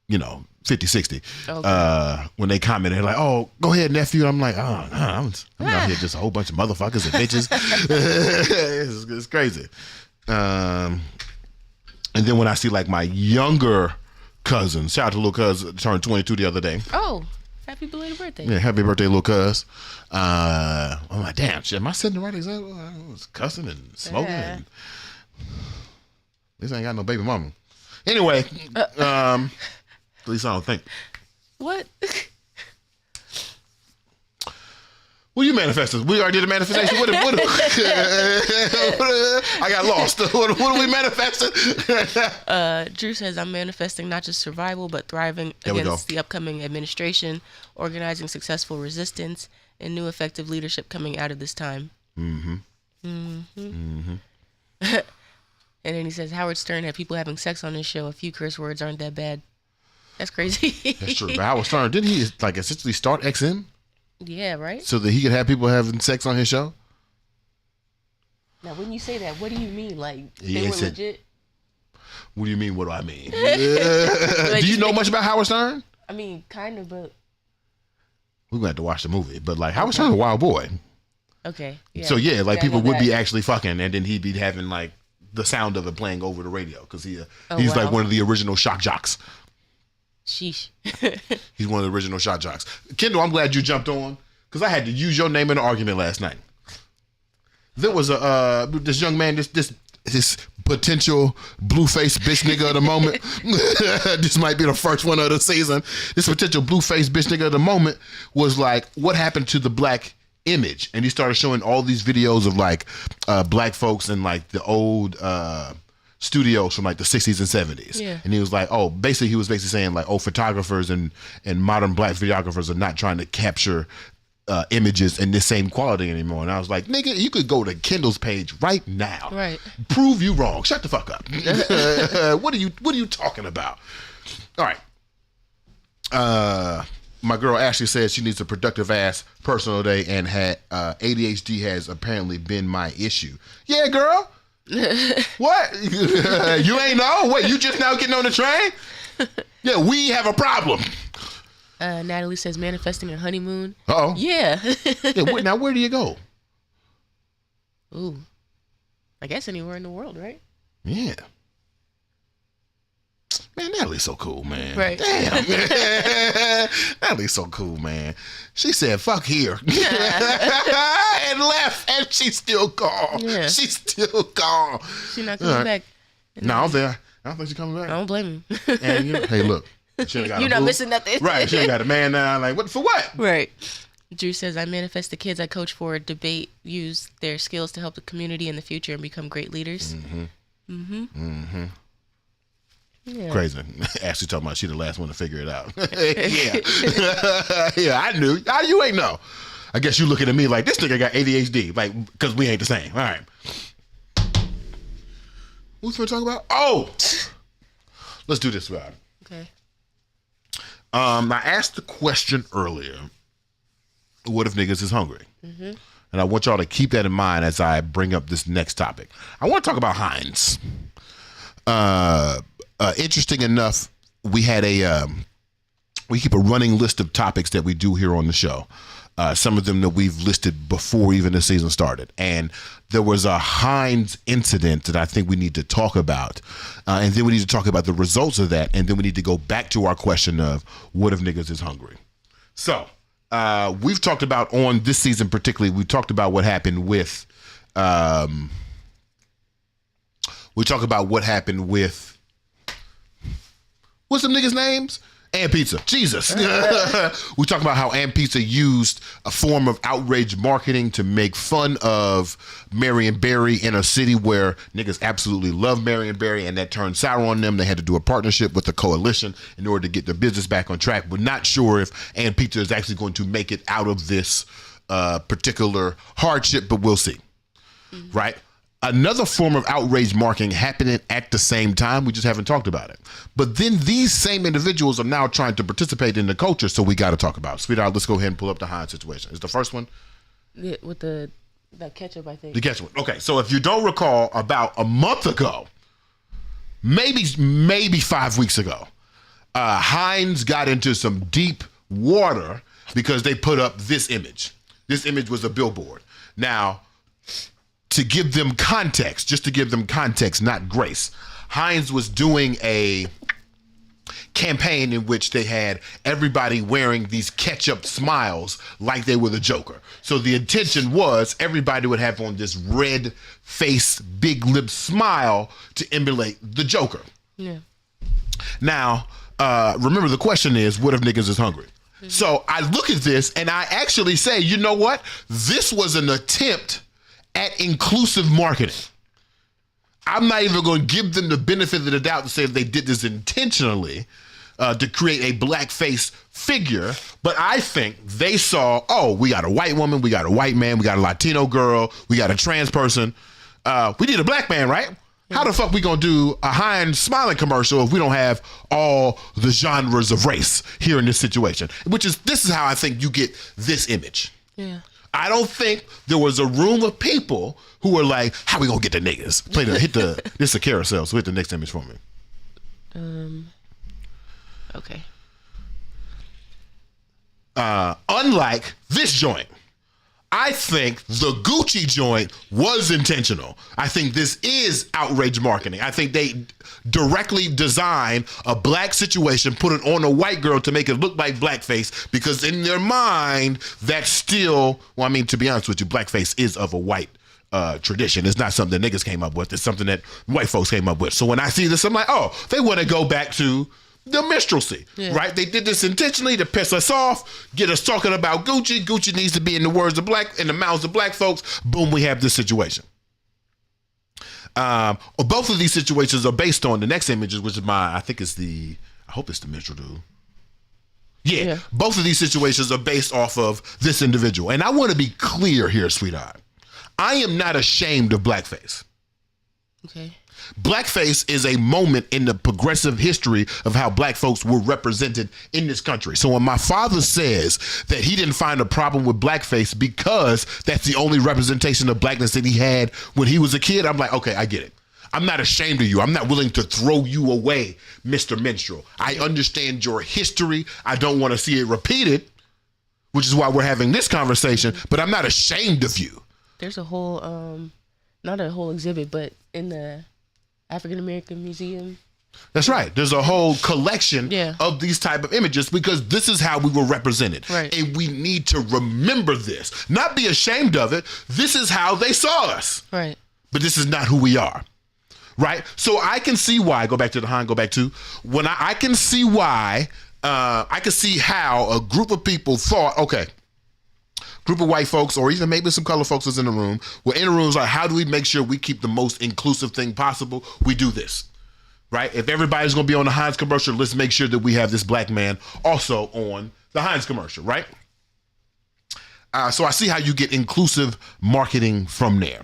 50, 60. Okay. When they comment, they're like, "Oh, go ahead, nephew." I'm like, "Oh, no, I'm out here just a whole bunch of motherfuckers and bitches." it's crazy. And then when I see like my younger cousins, shout out to little cuz, turned 22 the other day. Oh, happy belated birthday! Yeah, happy birthday, little cuz. I'm like, damn, shit, am I setting the right example? I was cussing and smoking. Yeah. And this ain't got no baby mama. Anyway, at least I don't think. What? Well, you manifested. We already did a manifestation. What I got lost. What are we manifesting? Drew says, I'm manifesting not just survival, but thriving against the upcoming administration, organizing successful resistance, and new effective leadership coming out of this time. Mm-hmm. Mm-hmm. Mm-hmm. And then he says, Howard Stern had people having sex on his show. A few curse words aren't that bad. That's crazy. That's true. But Howard Stern, didn't he essentially start XM? Yeah, right? So that he could have people having sex on his show? Now, when you say that, what do you mean? Like, they were legit? What do you mean, what do I mean? Do you know much about Howard Stern? I mean, kind of, but... We're going to have to watch the movie. But, Howard Stern's a wild boy. Okay. Yeah. So, yeah, people would be actually fucking, and then he'd be having, the sound of it playing over the radio, because he's one of the original shock jocks. Sheesh. He's one of the original shot jocks. Kendall, I'm glad you jumped on, because I had to use your name in an argument last night. There was this young man, this potential blue-faced bitch nigga of the moment. This might be the first one of the season. This potential blue-faced bitch nigga of the moment was like, what happened to the black image? And he started showing all these videos of black folks in the old studios from the 60s and 70s. Yeah. And he was like, he was basically saying photographers and modern black videographers are not trying to capture images in this same quality anymore. And I was like, nigga, you could go to Kendall's page right now. Right. Prove you wrong. Shut the fuck up. What are you talking about? All right. My girl Ashley says she needs a productive ass personal day and had ADHD has apparently been my issue. Yeah, girl. What? You ain't know? What, you just now getting on the train? Yeah, we have a problem. Natalie says manifesting a honeymoon. Uh-oh. Yeah. Yeah. Now, where do you go? Ooh. I guess anywhere in the world, right? Yeah. Man, Natalie's so cool, man. Right. Damn. Natalie's so cool, man. She said, fuck here. And left. And she's still gone. Yeah. She's still gone. She's not coming back. No, I don't think she's coming back. I don't blame him. And hey, look. You're not missing nothing. Right. She ain't got a man now. What for what? Right. Drew says, I manifest the kids I coach for a debate, use their skills to help the community in the future and become great leaders. Mm-hmm. Mm-hmm. Mm-hmm. Yeah. Crazy. Ashley talking about she the last one to figure it out. Yeah. Yeah, I knew. You ain't know. I guess you looking at me like this nigga got ADHD, because we ain't the same. All right. What we finna talk about? Oh! Let's do this, Rob. Okay. I asked the question earlier, what if niggas is hungry? Mm-hmm. And I want y'all to keep that in mind as I bring up this next topic. I want to talk about Heinz. Interesting enough, we had we keep a running list of topics that we do here on the show. Some of them that we've listed before even the season started. And there was a Heinz incident that I think we need to talk about. And then we need to talk about the results of that. And then we need to go back to our question of what if niggas is hungry? So we've talked about on this season particularly, we talked about what happened with what's them niggas' names? And pizza. Jesus. We talk about how And Pizza used a form of outrage marketing to make fun of Marion Barry in a city where niggas absolutely love Marion Barry, and that turned sour on them. They had to do a partnership with the coalition in order to get their business back on track. We're not sure if And Pizza is actually going to make it out of this particular hardship, but we'll see. Right? Another form of outrage marketing happening at the same time. We just haven't talked about it. But then these same individuals are now trying to participate in the culture, so we got to talk about it. Sweetheart, let's go ahead and pull up the Heinz situation. Is the first one? Yeah, with the ketchup, I think. The ketchup. Okay, so if you don't recall, about a month ago, maybe 5 weeks ago, Heinz got into some deep water because they put up this image. This image was a billboard. Now, to give them context, just to give them context, not grace, Heinz was doing a campaign in which they had everybody wearing these ketchup smiles like they were the Joker. So the intention was everybody would have on this red face, big lip smile to emulate the Joker. Yeah. Now, remember the question is, what if niggas is hungry? Mm-hmm. So I look at this and I actually say, you know what? This was an attempt at inclusive marketing. I'm not even going to give them the benefit of the doubt to say if they did this intentionally to create a blackface figure, but I think they saw, oh, we got a white woman, we got a white man, we got a Latino girl, we got a trans person. We need a black man, right? How the fuck we gonna do a Heinz smiling commercial if we don't have all the genres of race here in this situation? This is how I think you get this image. Yeah. I don't think there was a room of people who were like, how we gonna get the niggas? This is a carousel, so hit the next image for me. Okay. Unlike this joint, I think the Gucci joint was intentional. I think this is outrage marketing. I think they directly designed a black situation, put it on a white girl to make it look like blackface, because in their mind, that's still, well, I mean, to be honest with you, blackface is of a white tradition. It's not something that niggas came up with. It's something that white folks came up with. So when I see this, I'm like, oh, they want to go back to the minstrelsy, right? They did this intentionally to piss us off, get us talking about Gucci. Gucci needs to be in the mouths of black folks. Boom, we have this situation. Both of these situations are based on the next images, which is I hope it's the minstrel dude. Yeah, both of these situations are based off of this individual. And I want to be clear here, sweetheart. I am not ashamed of blackface. Okay. Blackface is a moment in the progressive history of how black folks were represented in this country. So when my father says that he didn't find a problem with blackface because that's the only representation of blackness that he had when he was a kid, I'm like, okay, I get it. I'm not ashamed of you. I'm not willing to throw you away, Mr. Minstrel. I understand your history. I don't want to see it repeated, which is why we're having this conversation, but I'm not ashamed of you. There's a whole, not a whole exhibit, but in the African American Museum. That's right. There's a whole collection of these type of images because this is how we were represented. Right. And we need to remember this, not be ashamed of it. This is how they saw us. Right. But this is not who we are. Right. So I can see why, I can see why, I can see how a group of people thought, okay, group of white folks, or even maybe some color folks was in the room. We're in the rooms like, how do we make sure we keep the most inclusive thing possible? We do this, right? If everybody's gonna be on the Heinz commercial, let's make sure that we have this black man also on the Heinz commercial, right? So I see how you get inclusive marketing from there.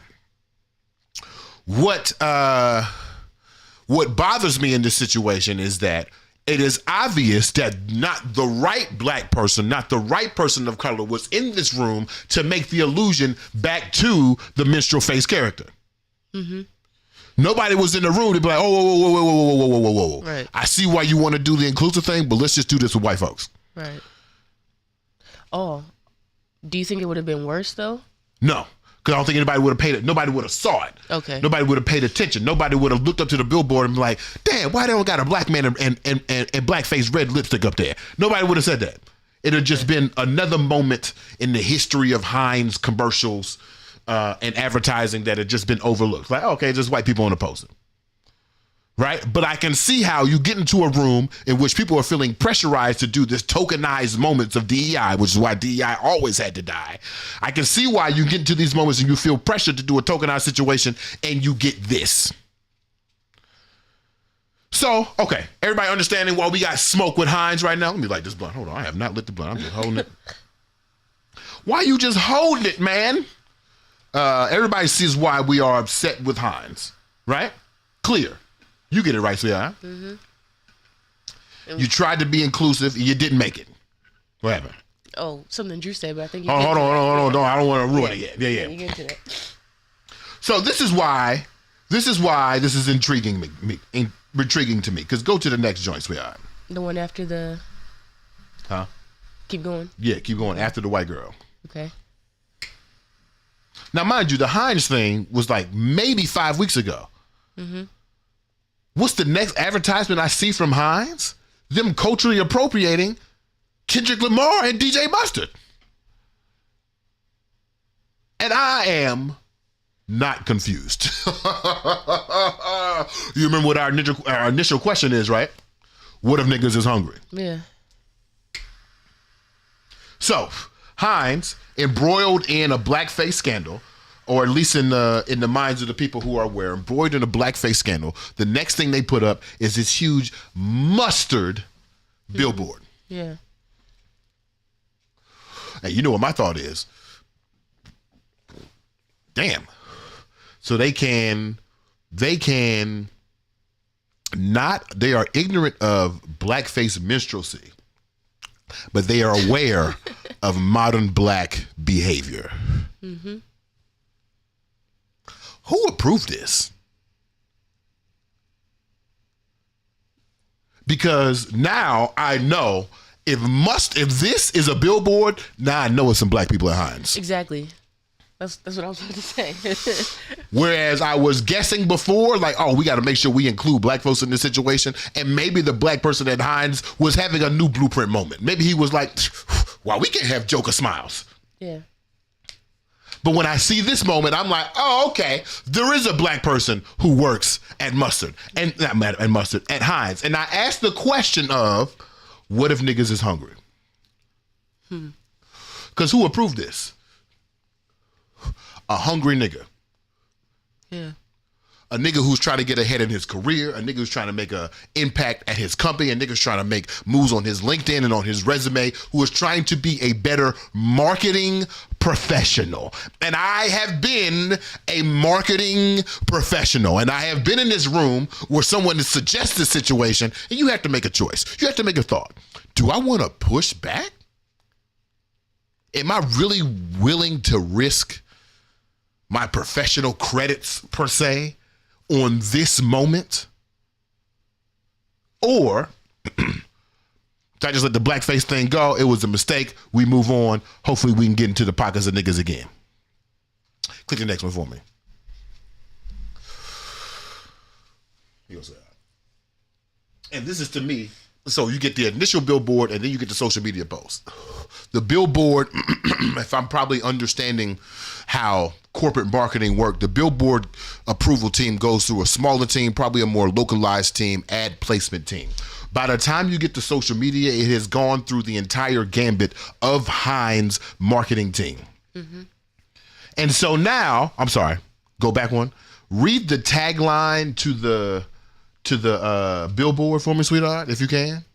What bothers me in this situation is that it is obvious that not the right black person, not the right person of color was in this room to make the allusion back to the minstrel face character. Mm-hmm. Nobody was in the room to be like, whoa. Right. I see why you want to do the inclusive thing, but let's just do this with white folks. Right. Oh, do you think it would have been worse though? No. Because I don't think anybody would have paid it. Nobody would have saw it. Okay. Nobody would have paid attention. Nobody would have looked up to the billboard and be like, damn, why they don't got a black man and blackface red lipstick up there? Nobody would have said that. It would have just been another moment in the history of Heinz commercials and advertising that had just been overlooked. Like, okay, just white people on the poster. right? But I can see how you get into a room in which people are feeling pressurized to do this tokenized moments of DEI, which is why DEI always had to die. I can see why you get into these moments and you feel pressured to do a tokenized situation and you get this. So, okay, everybody understanding why we got smoke with Heinz right now? Let me light this blunt. Hold on, I have not lit the blunt. I'm just holding it. Why you just holding it, man? Everybody sees why we are upset with Heinz, right? Clear. You get it right, sweetheart. Mm-hmm. You tried to be inclusive, you didn't make it. What happened? Oh, something Drew said, but I think you hold on. I don't want to ruin it yet. Yeah. You get to that. So this is why this is intriguing to me. Because go to the next joint, sweetheart. The one after the... Huh? Keep going. Yeah, keep going. After the white girl. Okay. Now, mind you, the Heinz thing was like maybe 5 weeks ago. Mm-hmm. What's the next advertisement I see from Heinz? Them culturally appropriating Kendrick Lamar and DJ Mustard. And I am not confused. You remember what our initial question is, right? What if niggas is hungry? Yeah. So, Heinz, embroiled in a blackface scandal, or at least in the minds of the people who are aware, embroiled in a blackface scandal, the next thing they put up is this huge mustard billboard. Yeah. And you know what my thought is? Damn. So they are ignorant of blackface minstrelsy, but they are aware of modern black behavior. Mm-hmm. Who approved this? Because now I know if this is a billboard, now I know it's some black people at Heinz. Exactly. That's what I was about to say. Whereas I was guessing before, like, oh, we got to make sure we include black folks in this situation. And maybe the black person at Heinz was having a new blueprint moment. Maybe he was like, wow, we can have Joker smiles. Yeah. But when I see this moment, I'm like, oh, okay, there is a black person who works at Mustard, and not at Mustard, at Heinz. And I asked the question of, what if niggas is hungry? Because who approved this? A hungry nigga. Yeah. A nigga who's trying to get ahead in his career, a nigga who's trying to make an impact at his company, a nigga who's trying to make moves on his LinkedIn and on his resume, who is trying to be a better marketing professional. And I have been a marketing professional, and I have been in this room where someone suggests this situation, and you have to make a choice. You have to make a thought. Do I want to push back? Am I really willing to risk my professional credits, per se, on this moment? Or did I just let the blackface thing go? It was a mistake. We move on. Hopefully we can get into the pockets of niggas again. Click the next one for me. Here goes that. And this is to me, so you get the initial billboard and then you get the social media post. The billboard, if I'm probably understanding how corporate marketing work, the billboard approval team goes through a smaller team, probably a more localized team, ad placement team. By the time you get to social media, it has gone through the entire gambit of Heinz marketing team. Mm-hmm. And so now, I'm sorry, go back one. Read the tagline to the billboard for me, sweetheart, if you can.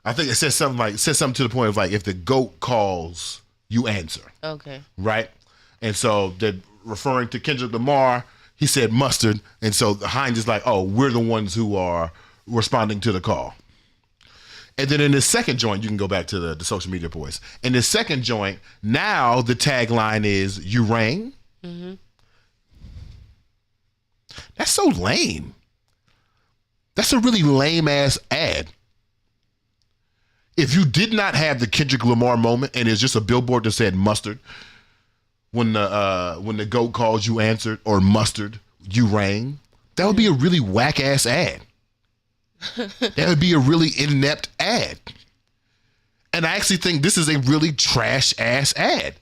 I think it says something to the point of like, if the GOAT calls, you answer. Okay. Right? And so they're referring to Kendrick Lamar. He said Mustard. And so Heinz is like, oh, we're the ones who are responding to the call. And then in the second joint, you can go back to the social media boys. In the second joint, now the tagline is, you rang? Mm-hmm. That's so lame. That's a really lame ass ad. If you did not have the Kendrick Lamar moment and it's just a billboard that said Mustard, when the GOAT calls, you answered, or Mustard, you rang, that would be a really whack ass ad. That would be a really inept ad. And I actually think this is a really trash ass ad.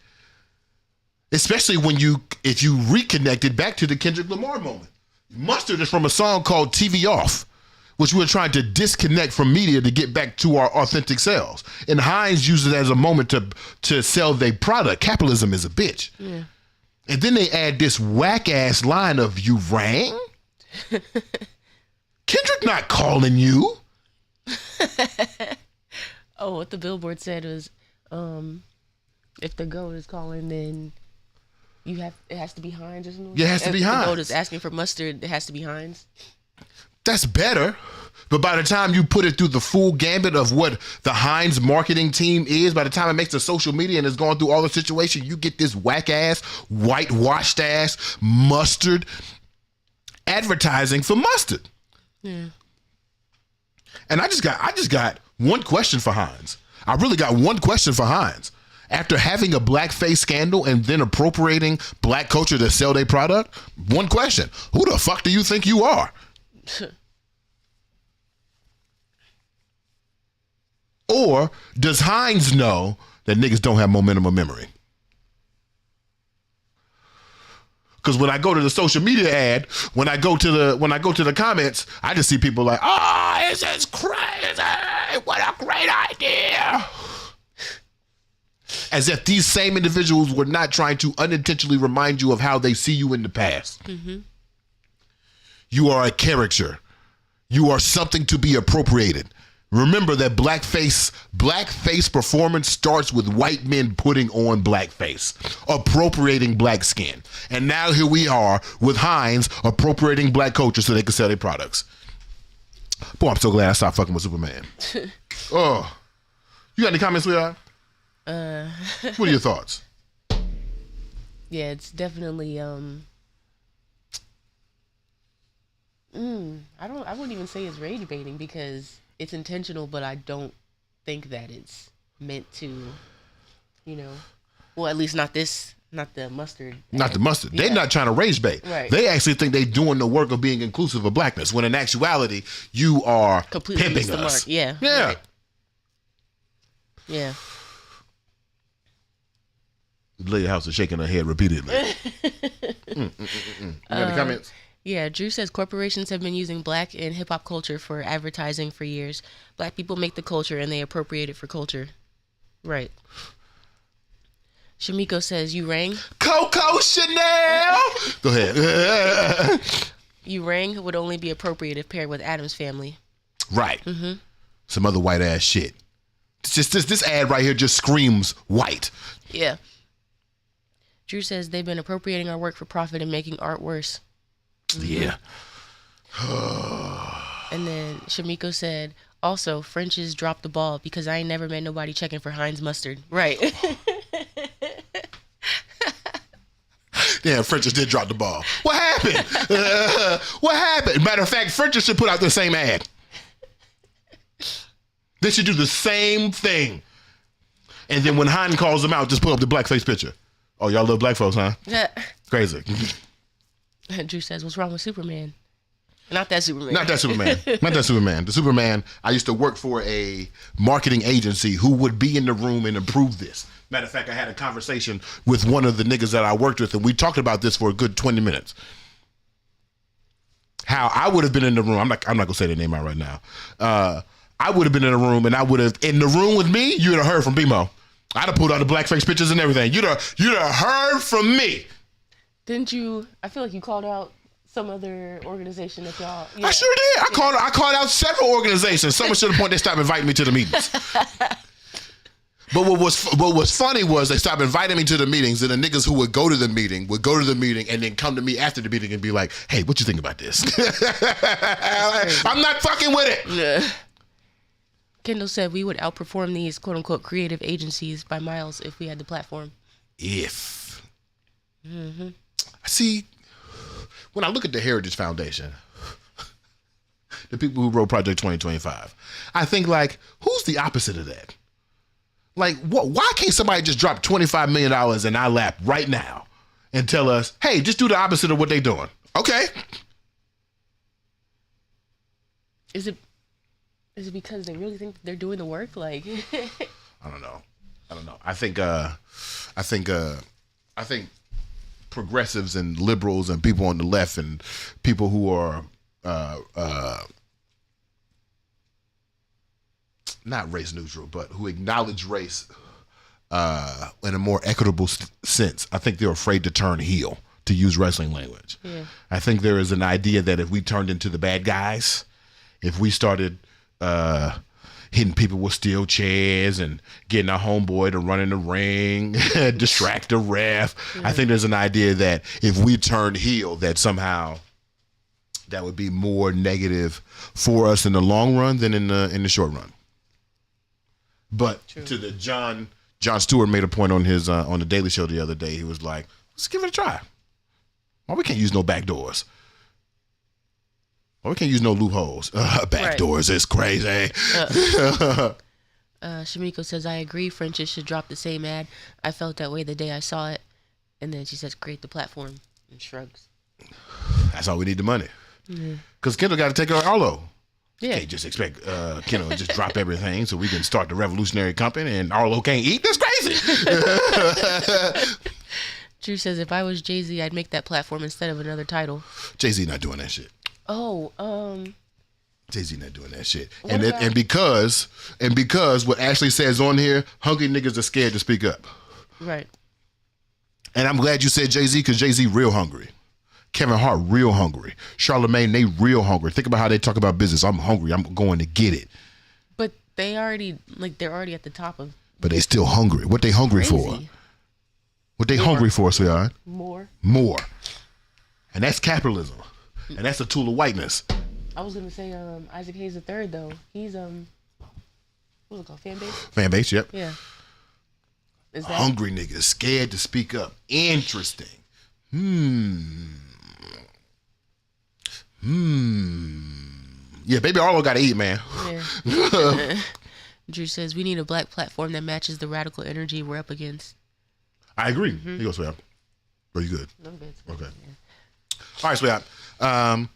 Especially if you reconnect it back to the Kendrick Lamar moment. Mustard is from a song called TV Off, which we're trying to disconnect from media to get back to our authentic selves. And Heinz uses it as a moment to sell their product. Capitalism is a bitch. Yeah. And then they add this whack-ass line of, you rang? Kendrick not calling you. Oh, what the billboard said was, if the GOAT is calling, then it has to be Heinz or something? Yeah, it has to be Heinz. If the GOAT is asking for mustard, it has to be Heinz. That's better. But by the time you put it through the full gambit of what the Heinz marketing team is, by the time it makes the social media and is going through all the situation, you get this whack-ass, whitewashed-ass mustard advertising for mustard. Yeah. And I just got one question for Heinz. I really got one question for Heinz. After having a blackface scandal and then appropriating black culture to sell their product, one question. Who the fuck do you think you are? Or does Heinz know that niggas don't have momentum or memory? Because when I go to the social media ad, when I go to the comments, I just see people like, "Oh, this is crazy! What a great idea!" As if these same individuals were not trying to unintentionally remind you of how they see you in the past. Mm-hmm. You are a character. You are something to be appropriated. Remember that blackface performance starts with white men putting on blackface, appropriating black skin. And now here we are with Heinz appropriating black culture so they can sell their products. Boy, I'm so glad I stopped fucking with Superman. Oh, you got any comments, sweetheart? What are your thoughts? Yeah, it's definitely I wouldn't even say it's rage baiting because it's intentional, but I don't think that it's meant to, well, at least not the mustard. Not the mustard. Yeah. They're not trying to rage bait. Right. They actually think they're doing the work of being inclusive of blackness, when in actuality, you are completely pimping us. Mark. Yeah. Yeah. Right. Yeah. The lady house is shaking her head repeatedly. You got any comments? Yeah, Drew says corporations have been using black and hip-hop culture for advertising for years. Black people make the culture and they appropriate it for culture. Right. Shamiko says, you rang? Coco Chanel! Go ahead. You rang would only be appropriate if paired with Adam's family. Right. Mm-hmm. Some other white ass shit. This ad right here just screams white. Yeah. Drew says they've been appropriating our work for profit and making art worse. Yeah. And then Shamiko said, also, French's dropped the ball because I ain't never met nobody checking for Heinz mustard. Right. Yeah, French's did drop the ball. What happened? What happened? Matter of fact, French's should put out the same ad. They should do the same thing. And then when Heinz calls them out, just put up the blackface picture. Oh, y'all love black folks, huh? Yeah. Crazy. Drew says, what's wrong with Superman? Not that Superman. Not that Superman. Not that Superman. The Superman, I used to work for a marketing agency who would be in the room and approve this. Matter of fact, I had a conversation with one of the niggas that I worked with, and we talked about this for a good 20 minutes. How I would have been in the room. I'm not going to say their name out right now. I would have been in the room, and I would have, in the room with me, you would have heard from BeMo. I'd have pulled out the blackface pictures and everything. You'd have heard from me. Didn't you? I feel like you called out some other organization that y'all. Yeah. I sure did. I called out several organizations. Someone should have pointed. They stopped inviting me to the meetings. But what was funny was they stopped inviting me to the meetings, and the niggas who would go to the meeting and then come to me after the meeting and be like, "Hey, what you think about this?" I'm not fucking with it. Yeah. Kendall said we would outperform these quote unquote creative agencies by miles if we had the platform. If. Mm-hmm. See, when I look at the Heritage Foundation, the people who wrote Project 2025, I think, like, who's the opposite of that? Like, why can't somebody just drop $25 million in our lap right now and tell us, hey, just do the opposite of what they're doing? Okay. Is it because they really think they're doing the work? Like, I don't know. I think progressives and liberals and people on the left and people who are not race neutral, but who acknowledge race in a more equitable sense. I think they're afraid to turn heel, to use wrestling language. Yeah. I think there is an idea that if we turned into the bad guys, if we started hitting people with steel chairs and getting our homeboy to run in the ring, distract the ref, I think there's an idea that if we turned heel, that somehow that would be more negative for us in the long run than in the short run. But to the Jon Stewart made a point on his on the Daily Show the other day. He was like, "Let's give it a try. Why we can't use no back doors? Why we can't use no loopholes? Back doors is crazy." Shamiko says, "I agree. Frenches should drop the same ad. I felt that way the day I saw it." And then she says, "Create the platform," and shrugs. That's all we need the money. Because Kendall got to take her Arlo. Yeah. Can't just expect Kendall to just drop everything so we can start the revolutionary company and Arlo can't eat. That's crazy. Drew says, "If I was Jay-Z, I'd make that platform instead of another title." Jay-Z not doing that shit. Oh, Jay-Z not doing that shit. And because what Ashley says on here, hungry niggas are scared to speak up. Right. And I'm glad you said Jay-Z because Jay-Z real hungry. Kevin Hart real hungry. Charlamagne, they real hungry. Think about how they talk about business. I'm hungry. I'm going to get it. But they're already at the top of. But they still hungry. What they hungry for? What they hungry for, sweetheart? More. And that's capitalism. And that's a tool of whiteness. I was gonna say Isaac Hayes III though. He's what's it called? Fan base? Fan base, yep. Yeah. Is that hungry niggas scared to speak up. Interesting. Yeah, baby Arlo gotta eat, man. Yeah. Drew says, "We need a black platform that matches the radical energy we're up against." I agree. Here you go, sweetheart. Are you good? I'm good. Okay. Yeah. All right, sweetheart.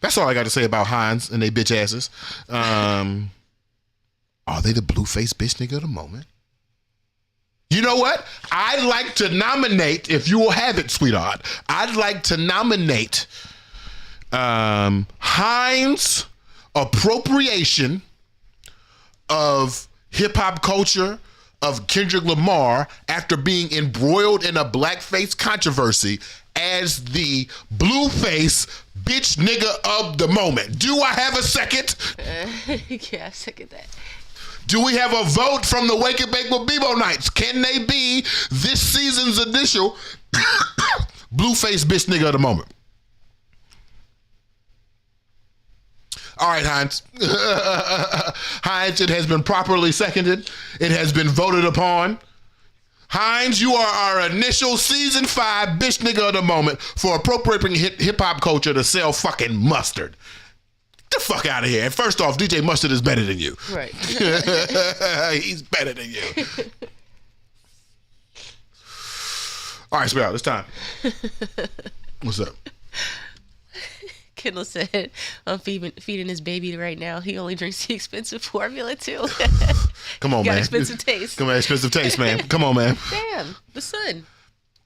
That's all I got to say about Heinz and they bitch asses. Are they the blue-faced bitch nigga of the moment? You know what? I'd like to nominate, if you will have it, sweetheart, I'd like to nominate Heinz Appropriation of hip-hop culture of Kendrick Lamar after being embroiled in a blackface controversy as the blueface bitch nigga of the moment. Do I have a second? Yeah, I second that. Do we have a vote from the Wake and Bake with BeMo Nights? Can they be this season's initial blueface bitch nigga of the moment? All right, Heinz. Heinz, it has been properly seconded. It has been voted upon. Heinz, you are our initial season 5 bitch nigga of the moment for appropriating hip hop culture to sell fucking mustard. Get the fuck out of here. And first off, DJ Mustard is better than you. Right. He's better than you. All right, sweetheart, it's time. What's up? Kendall said, "I'm feeding his baby right now. He only drinks the expensive formula too." Come on, man. Expensive taste. Come on, expensive taste, man. Come on, man. Damn, the sun.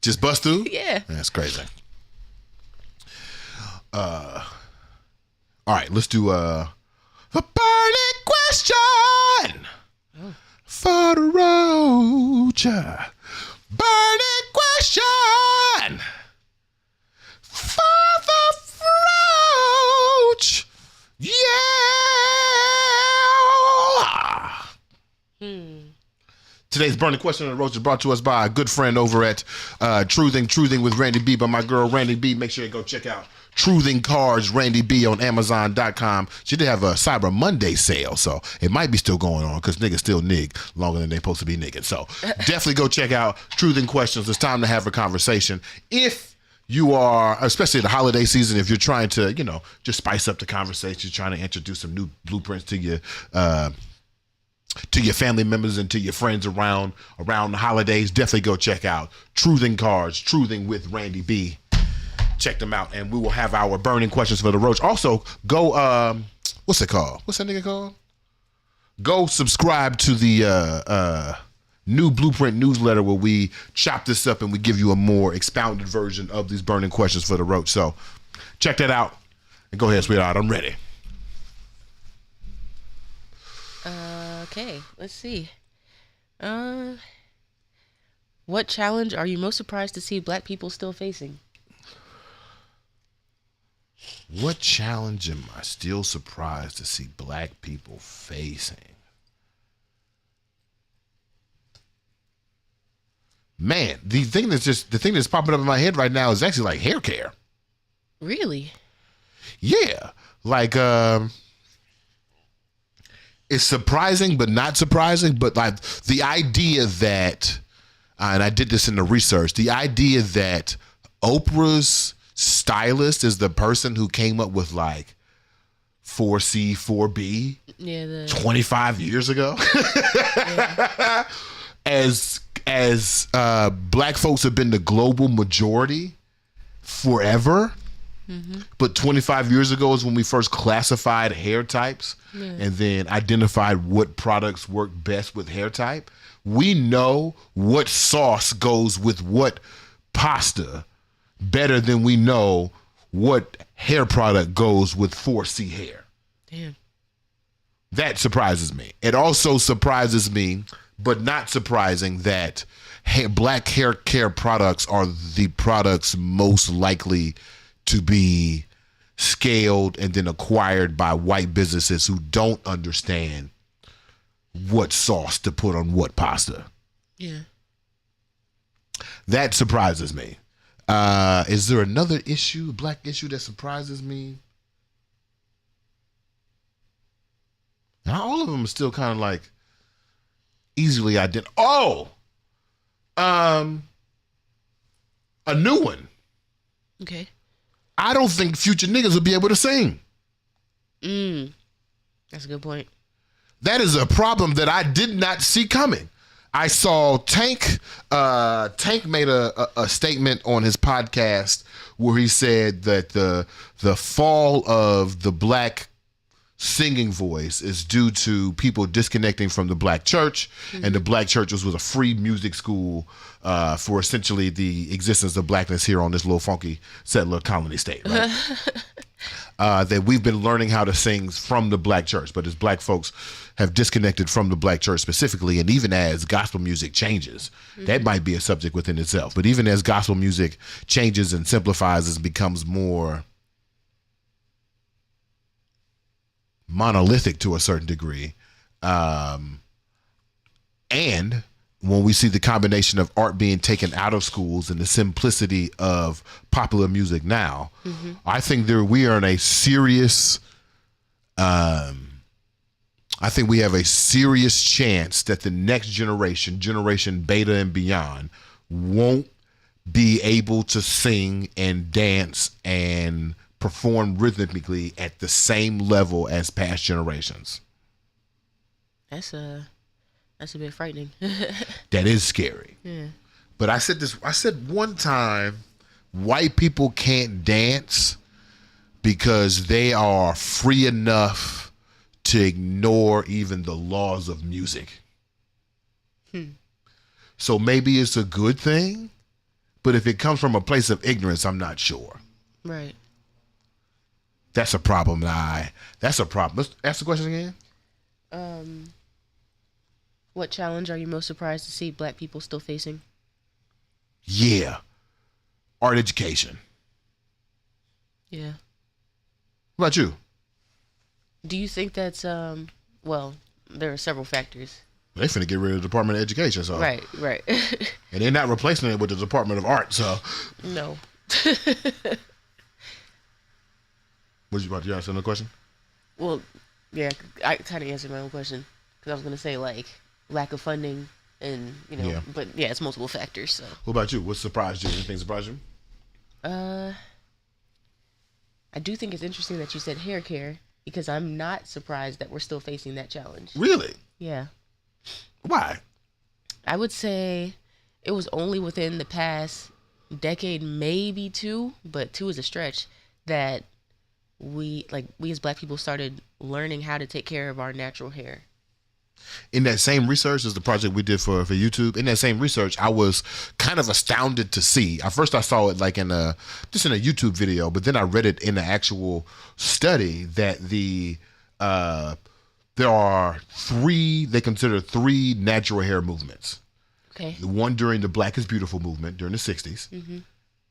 Just bust through? Yeah. That's crazy. All right, let's do the burning question for the Roach. Burning question for the Roach. Yeah. Today's burning question on the Roach is brought to us by a good friend over at Truthing with Randy B, by my girl Randy B. Make sure you go check out Truthing Cards Randy B on Amazon.com. She did have a Cyber Monday sale, so it might be still going on because niggas still nig longer than they supposed to be nigging. So definitely go check out Truthing Questions. It's time to have a conversation. If you are, especially the holiday season, if you're trying to, just spice up the conversation, trying to introduce some new blueprints to your family members and to your friends around the holidays, definitely go check out Truthing Cards, Truthing with Randy B. Check them out, and we will have our burning questions for the Roach. Also, go, what's it called? What's that nigga called? Go subscribe to the new Blueprint newsletter where we chop this up and we give you a more expounded version of these burning questions for the Roach. So check that out. And go ahead, sweetheart. I'm ready. Okay, let's see. What challenge are you most surprised to see Black people still facing? What challenge am I still surprised to see Black people facing? Man, the thing that's popping up in my head right now is actually like hair care. Really? Yeah, like it's surprising but not surprising. But like the idea that, and I did this in the research, the idea that Oprah's stylist is the person who came up with like 4C, 4B 25 years ago. Yeah. As Black folks have been the global majority forever. Mm-hmm. But 25 years ago is when we first classified hair types and then identified what products work best with hair type. We know what sauce goes with what pasta better than we know what hair product goes with 4C hair. Damn. That surprises me. It also surprises me, but not surprising, that Black hair care products are the products most likely to be scaled and then acquired by white businesses who don't understand what sauce to put on what pasta. Yeah. That surprises me. Is there another issue, Black issue, that surprises me? Now, all of them are still kind of like easily identified. A new one. Okay. I don't think future niggas will be able to sing. That's a good point. That is a problem that I did not see coming. I saw Tank. Tank made a statement on his podcast where he said that the fall of the Black singing voice is due to people disconnecting from the Black church, and the Black church was a free music school for essentially the existence of Blackness here on this little funky settler colony state, right? That we've been learning how to sing from the Black church, but as Black folks have disconnected from the Black church specifically, and even as gospel music changes, that might be a subject within itself, but even as gospel music changes and simplifies and becomes more monolithic to a certain degree, and when we see the combination of art being taken out of schools and the simplicity of popular music now, I think we are in a serious, I think we have a serious chance that the next generation Beta and beyond, won't be able to sing and dance and perform rhythmically at the same level as past generations. That's a bit frightening. That is scary. Yeah. But I said one time, white people can't dance because they are free enough to ignore even the laws of music. So maybe it's a good thing, but if it comes from a place of ignorance, I'm not sure. Right. That's a problem. That's a problem. Let's ask the question again. What challenge are you most surprised to see Black people still facing? Yeah. Art education. Yeah. What about you? Do you think that's, well, there are several factors. They finna get rid of the Department of Education, so. Right. And they're not replacing it with the Department of Art, so. No. What you about to ask another question? Well, yeah, I kind of answered my own question because I was going to say, like, lack of funding and, Yeah. But yeah, it's multiple factors, so. What about you? What surprised you? Anything surprised you? I do think it's interesting that you said hair care because I'm not surprised that we're still facing that challenge. Really? Yeah. Why? I would say it was only within the past decade, maybe two, but two is a stretch, that we as Black people started learning how to take care of our natural hair. In that same research, is the project we did for YouTube. In that same research, I was kind of astounded to see. At first, I saw it like just in a YouTube video, but then I read it in the actual study that there are they consider three natural hair movements. Okay. The one during the Black is Beautiful movement during the 60s. Mm-hmm.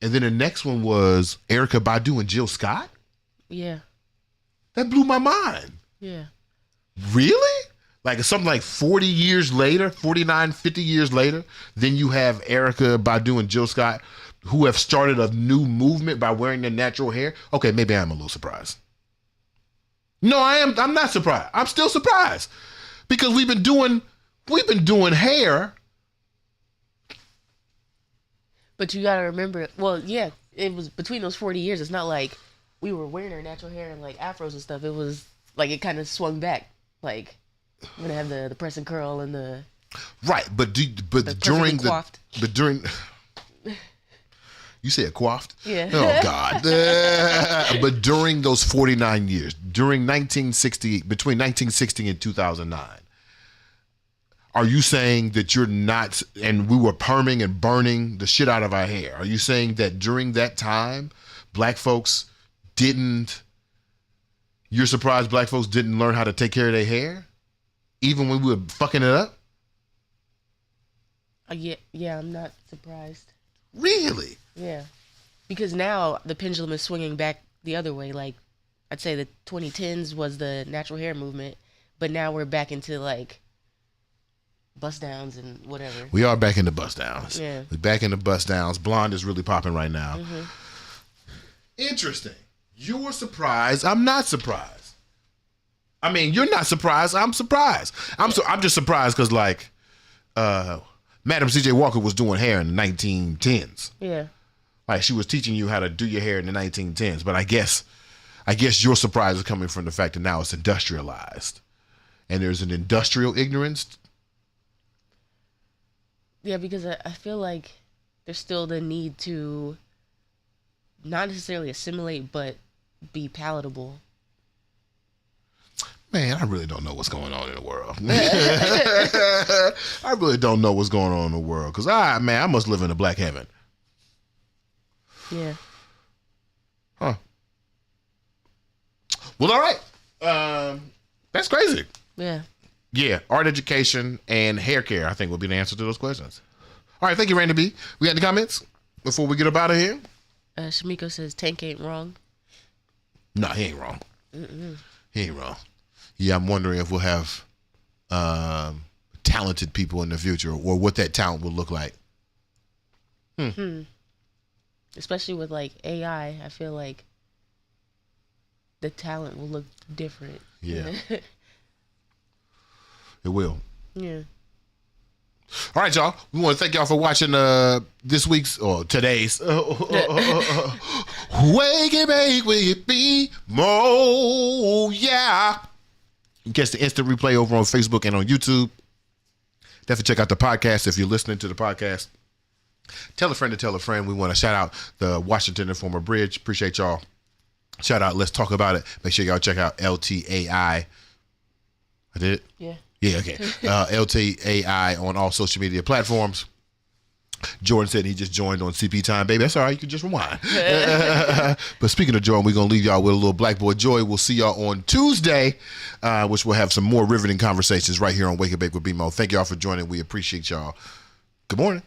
And then the next one was Erykah Badu and Jill Scott. Yeah. That blew my mind. Yeah. Really? Like something like 40 years later, 49, 50 years later, then you have Erykah Badu and Jill Scott who have started a new movement by wearing their natural hair. Okay, maybe I'm a little surprised. No, I'm not surprised. I'm still surprised. Because we've been doing hair. But you gotta remember, well, yeah, it was between those 40 years. It's not like we were wearing our natural hair and like afros and stuff. It was like it kind of swung back. Like we're gonna have the press and curl and the right. But during you said coiffed? Yeah. Oh God. But during those 49 years, between 1960 and 2009. Are you saying that you're not, and we were perming and burning the shit out of our hair? Are you saying that during that time, black folks you're surprised black folks didn't learn how to take care of their hair? Even when we were fucking it up? Yeah, I'm not surprised. Really? Yeah. Because now the pendulum is swinging back the other way. Like, I'd say the 2010s was the natural hair movement, but now we're back into like bust downs and whatever. We are back into bust downs. Yeah. We're back into bust downs. Blonde is really popping right now. Mm-hmm. Interesting. You're surprised. I'm not surprised. I mean, you're not surprised. I'm surprised. I'm just surprised because like Madam C.J. Walker was doing hair in the 1910s. Yeah. Like she was teaching you how to do your hair in the 1910s. But I guess your surprise is coming from the fact that now it's industrialized. And there's an industrial ignorance. Yeah, because I feel like there's still the need to not necessarily assimilate, but be palatable. Man, I really don't know what's going on in the world. I really don't know what's going on in the world. Because I must live in a black heaven. Yeah. Huh. Well, all right. That's crazy. Yeah. Yeah, art education and hair care, I think, will be the answer to those questions. All right, thank you, Randy B. We got any comments before we get up out of here? Shamiko says Tank ain't wrong. No, he ain't wrong. He ain't wrong. Yeah, I'm wondering if we'll have talented people in the future or what that talent will look like. Especially with like AI, I feel like the talent will look different. Yeah. It will. Yeah. All right, y'all. We want to thank y'all for watching this week's or today's Wake and Bake with BeMo. Yeah. You can catch the instant replay over on Facebook and on YouTube. Definitely check out the podcast if you're listening to the podcast. Tell a friend to tell a friend. We want to shout out the Washington Informer Bridge. Appreciate y'all. Shout out. Let's talk about it. Make sure y'all check out LTAI. I did it? Yeah. Yeah, okay. LTAI on all social media platforms. Jordan said he just joined on CP time, baby. That's all right. You can just rewind. But speaking of Jordan, we're going to leave y'all with a little Black Boy Joy. We'll see y'all on Tuesday, which we'll have some more riveting conversations right here on Wake and Bake with BeMo. Thank y'all for joining. We appreciate y'all. Good morning.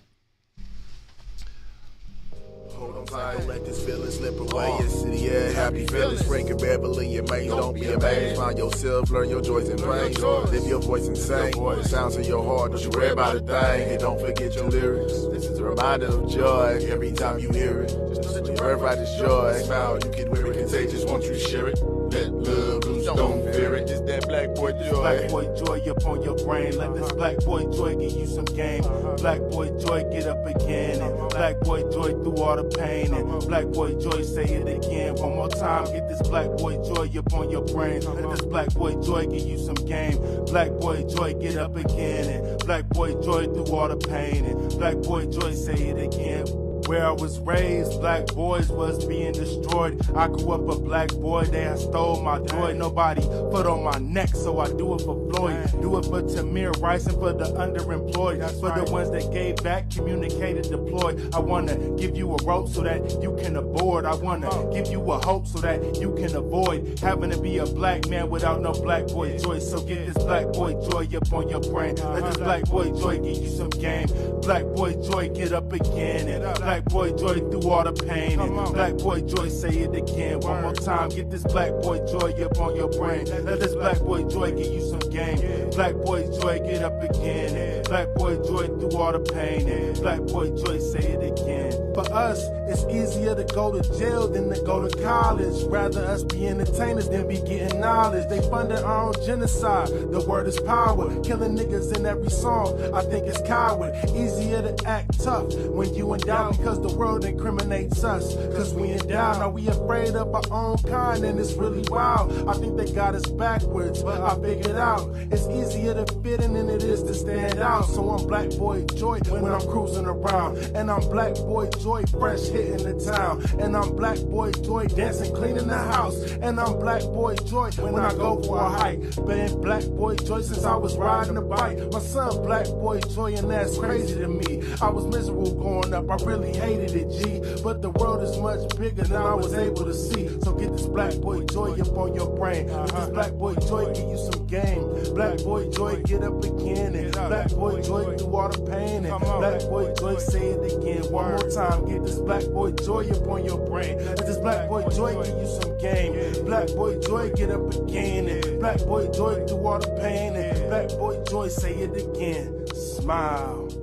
Don't let this feeling slip away. Yes, yeah, happy feelings. Frank and Beverly and May. Don't be amazed. Find yourself, learn your joys and pains. Live your voice and sing. The sounds of your heart. Don't you worry about a thing. And don't forget your lyrics. This is a reminder of joy every time you hear it. Just your birthright is joy. Smile, you can wear it contagious. Won't you share it? Let love loose, don't fear it. Just that black boy joy. Black boy joy up on your brain. Let this black boy joy give you some game. Black boy joy get up again. And black boy joy through all the pain. And black boy joy say it again. One more time, get this black boy joy up on your brain. Let this black boy joy give you some game. Black boy joy get up again. And black boy joy through all the pain. And black boy joy say it again. Where I was raised, black boys was being destroyed. I grew up a black boy, they had stole my joy. Nobody put on my neck, so I do it for Floyd. Do it for Tamir Rice and for the underemployed. For the ones that gave back, communicated, deployed. I wanna give you a rope so that you can aboard. I wanna give you a hope so that you can avoid having to be a black man without no black boy joy. So get this black boy joy up on your brain. Let this black boy joy give you some game. Black boy joy, get up again. And black boy joy through all the pain. And black boy joy, say it again. One more time, get this black boy joy up on your brain. Let this black boy joy give you some game. Black boy joy, get up again. And black boy joy through all the pain. And black boy joy, say it again. For us, it's easier to go to jail than to go to college. Rather us be entertainers than be getting knowledge. They funded our own genocide. The word is power. Killing niggas in every song. I think it's coward. Easier to act tough when you in doubt because the world incriminates us. Cause we in doubt. Now we afraid of our own kind and it's really wild. I think they got us backwards, but I figured out it's easier to fit in than it is to stand out. So I'm black boy joy when I'm cruising around. And I'm black boy joy fresh hitting the town. And I'm black boy joy dancing cleaning the house. And I'm black boy joy when I go for a hike. Been black boy joy since I was riding a bike. My son black boy joy and that's crazy to me. I was miserable growing up, I really hated it, G. But the world is much bigger than I was able to see. So get this black boy joy up on your brain. Let this black boy joy give you some game. Black boy joy get up again. And black boy joy through all the pain. And black boy joy say it again. One more time, get this black boy joy up on your brain. Let this black boy joy give you some game. Black boy joy get up again. And black boy joy through all the pain. And black boy joy say it again. Smile.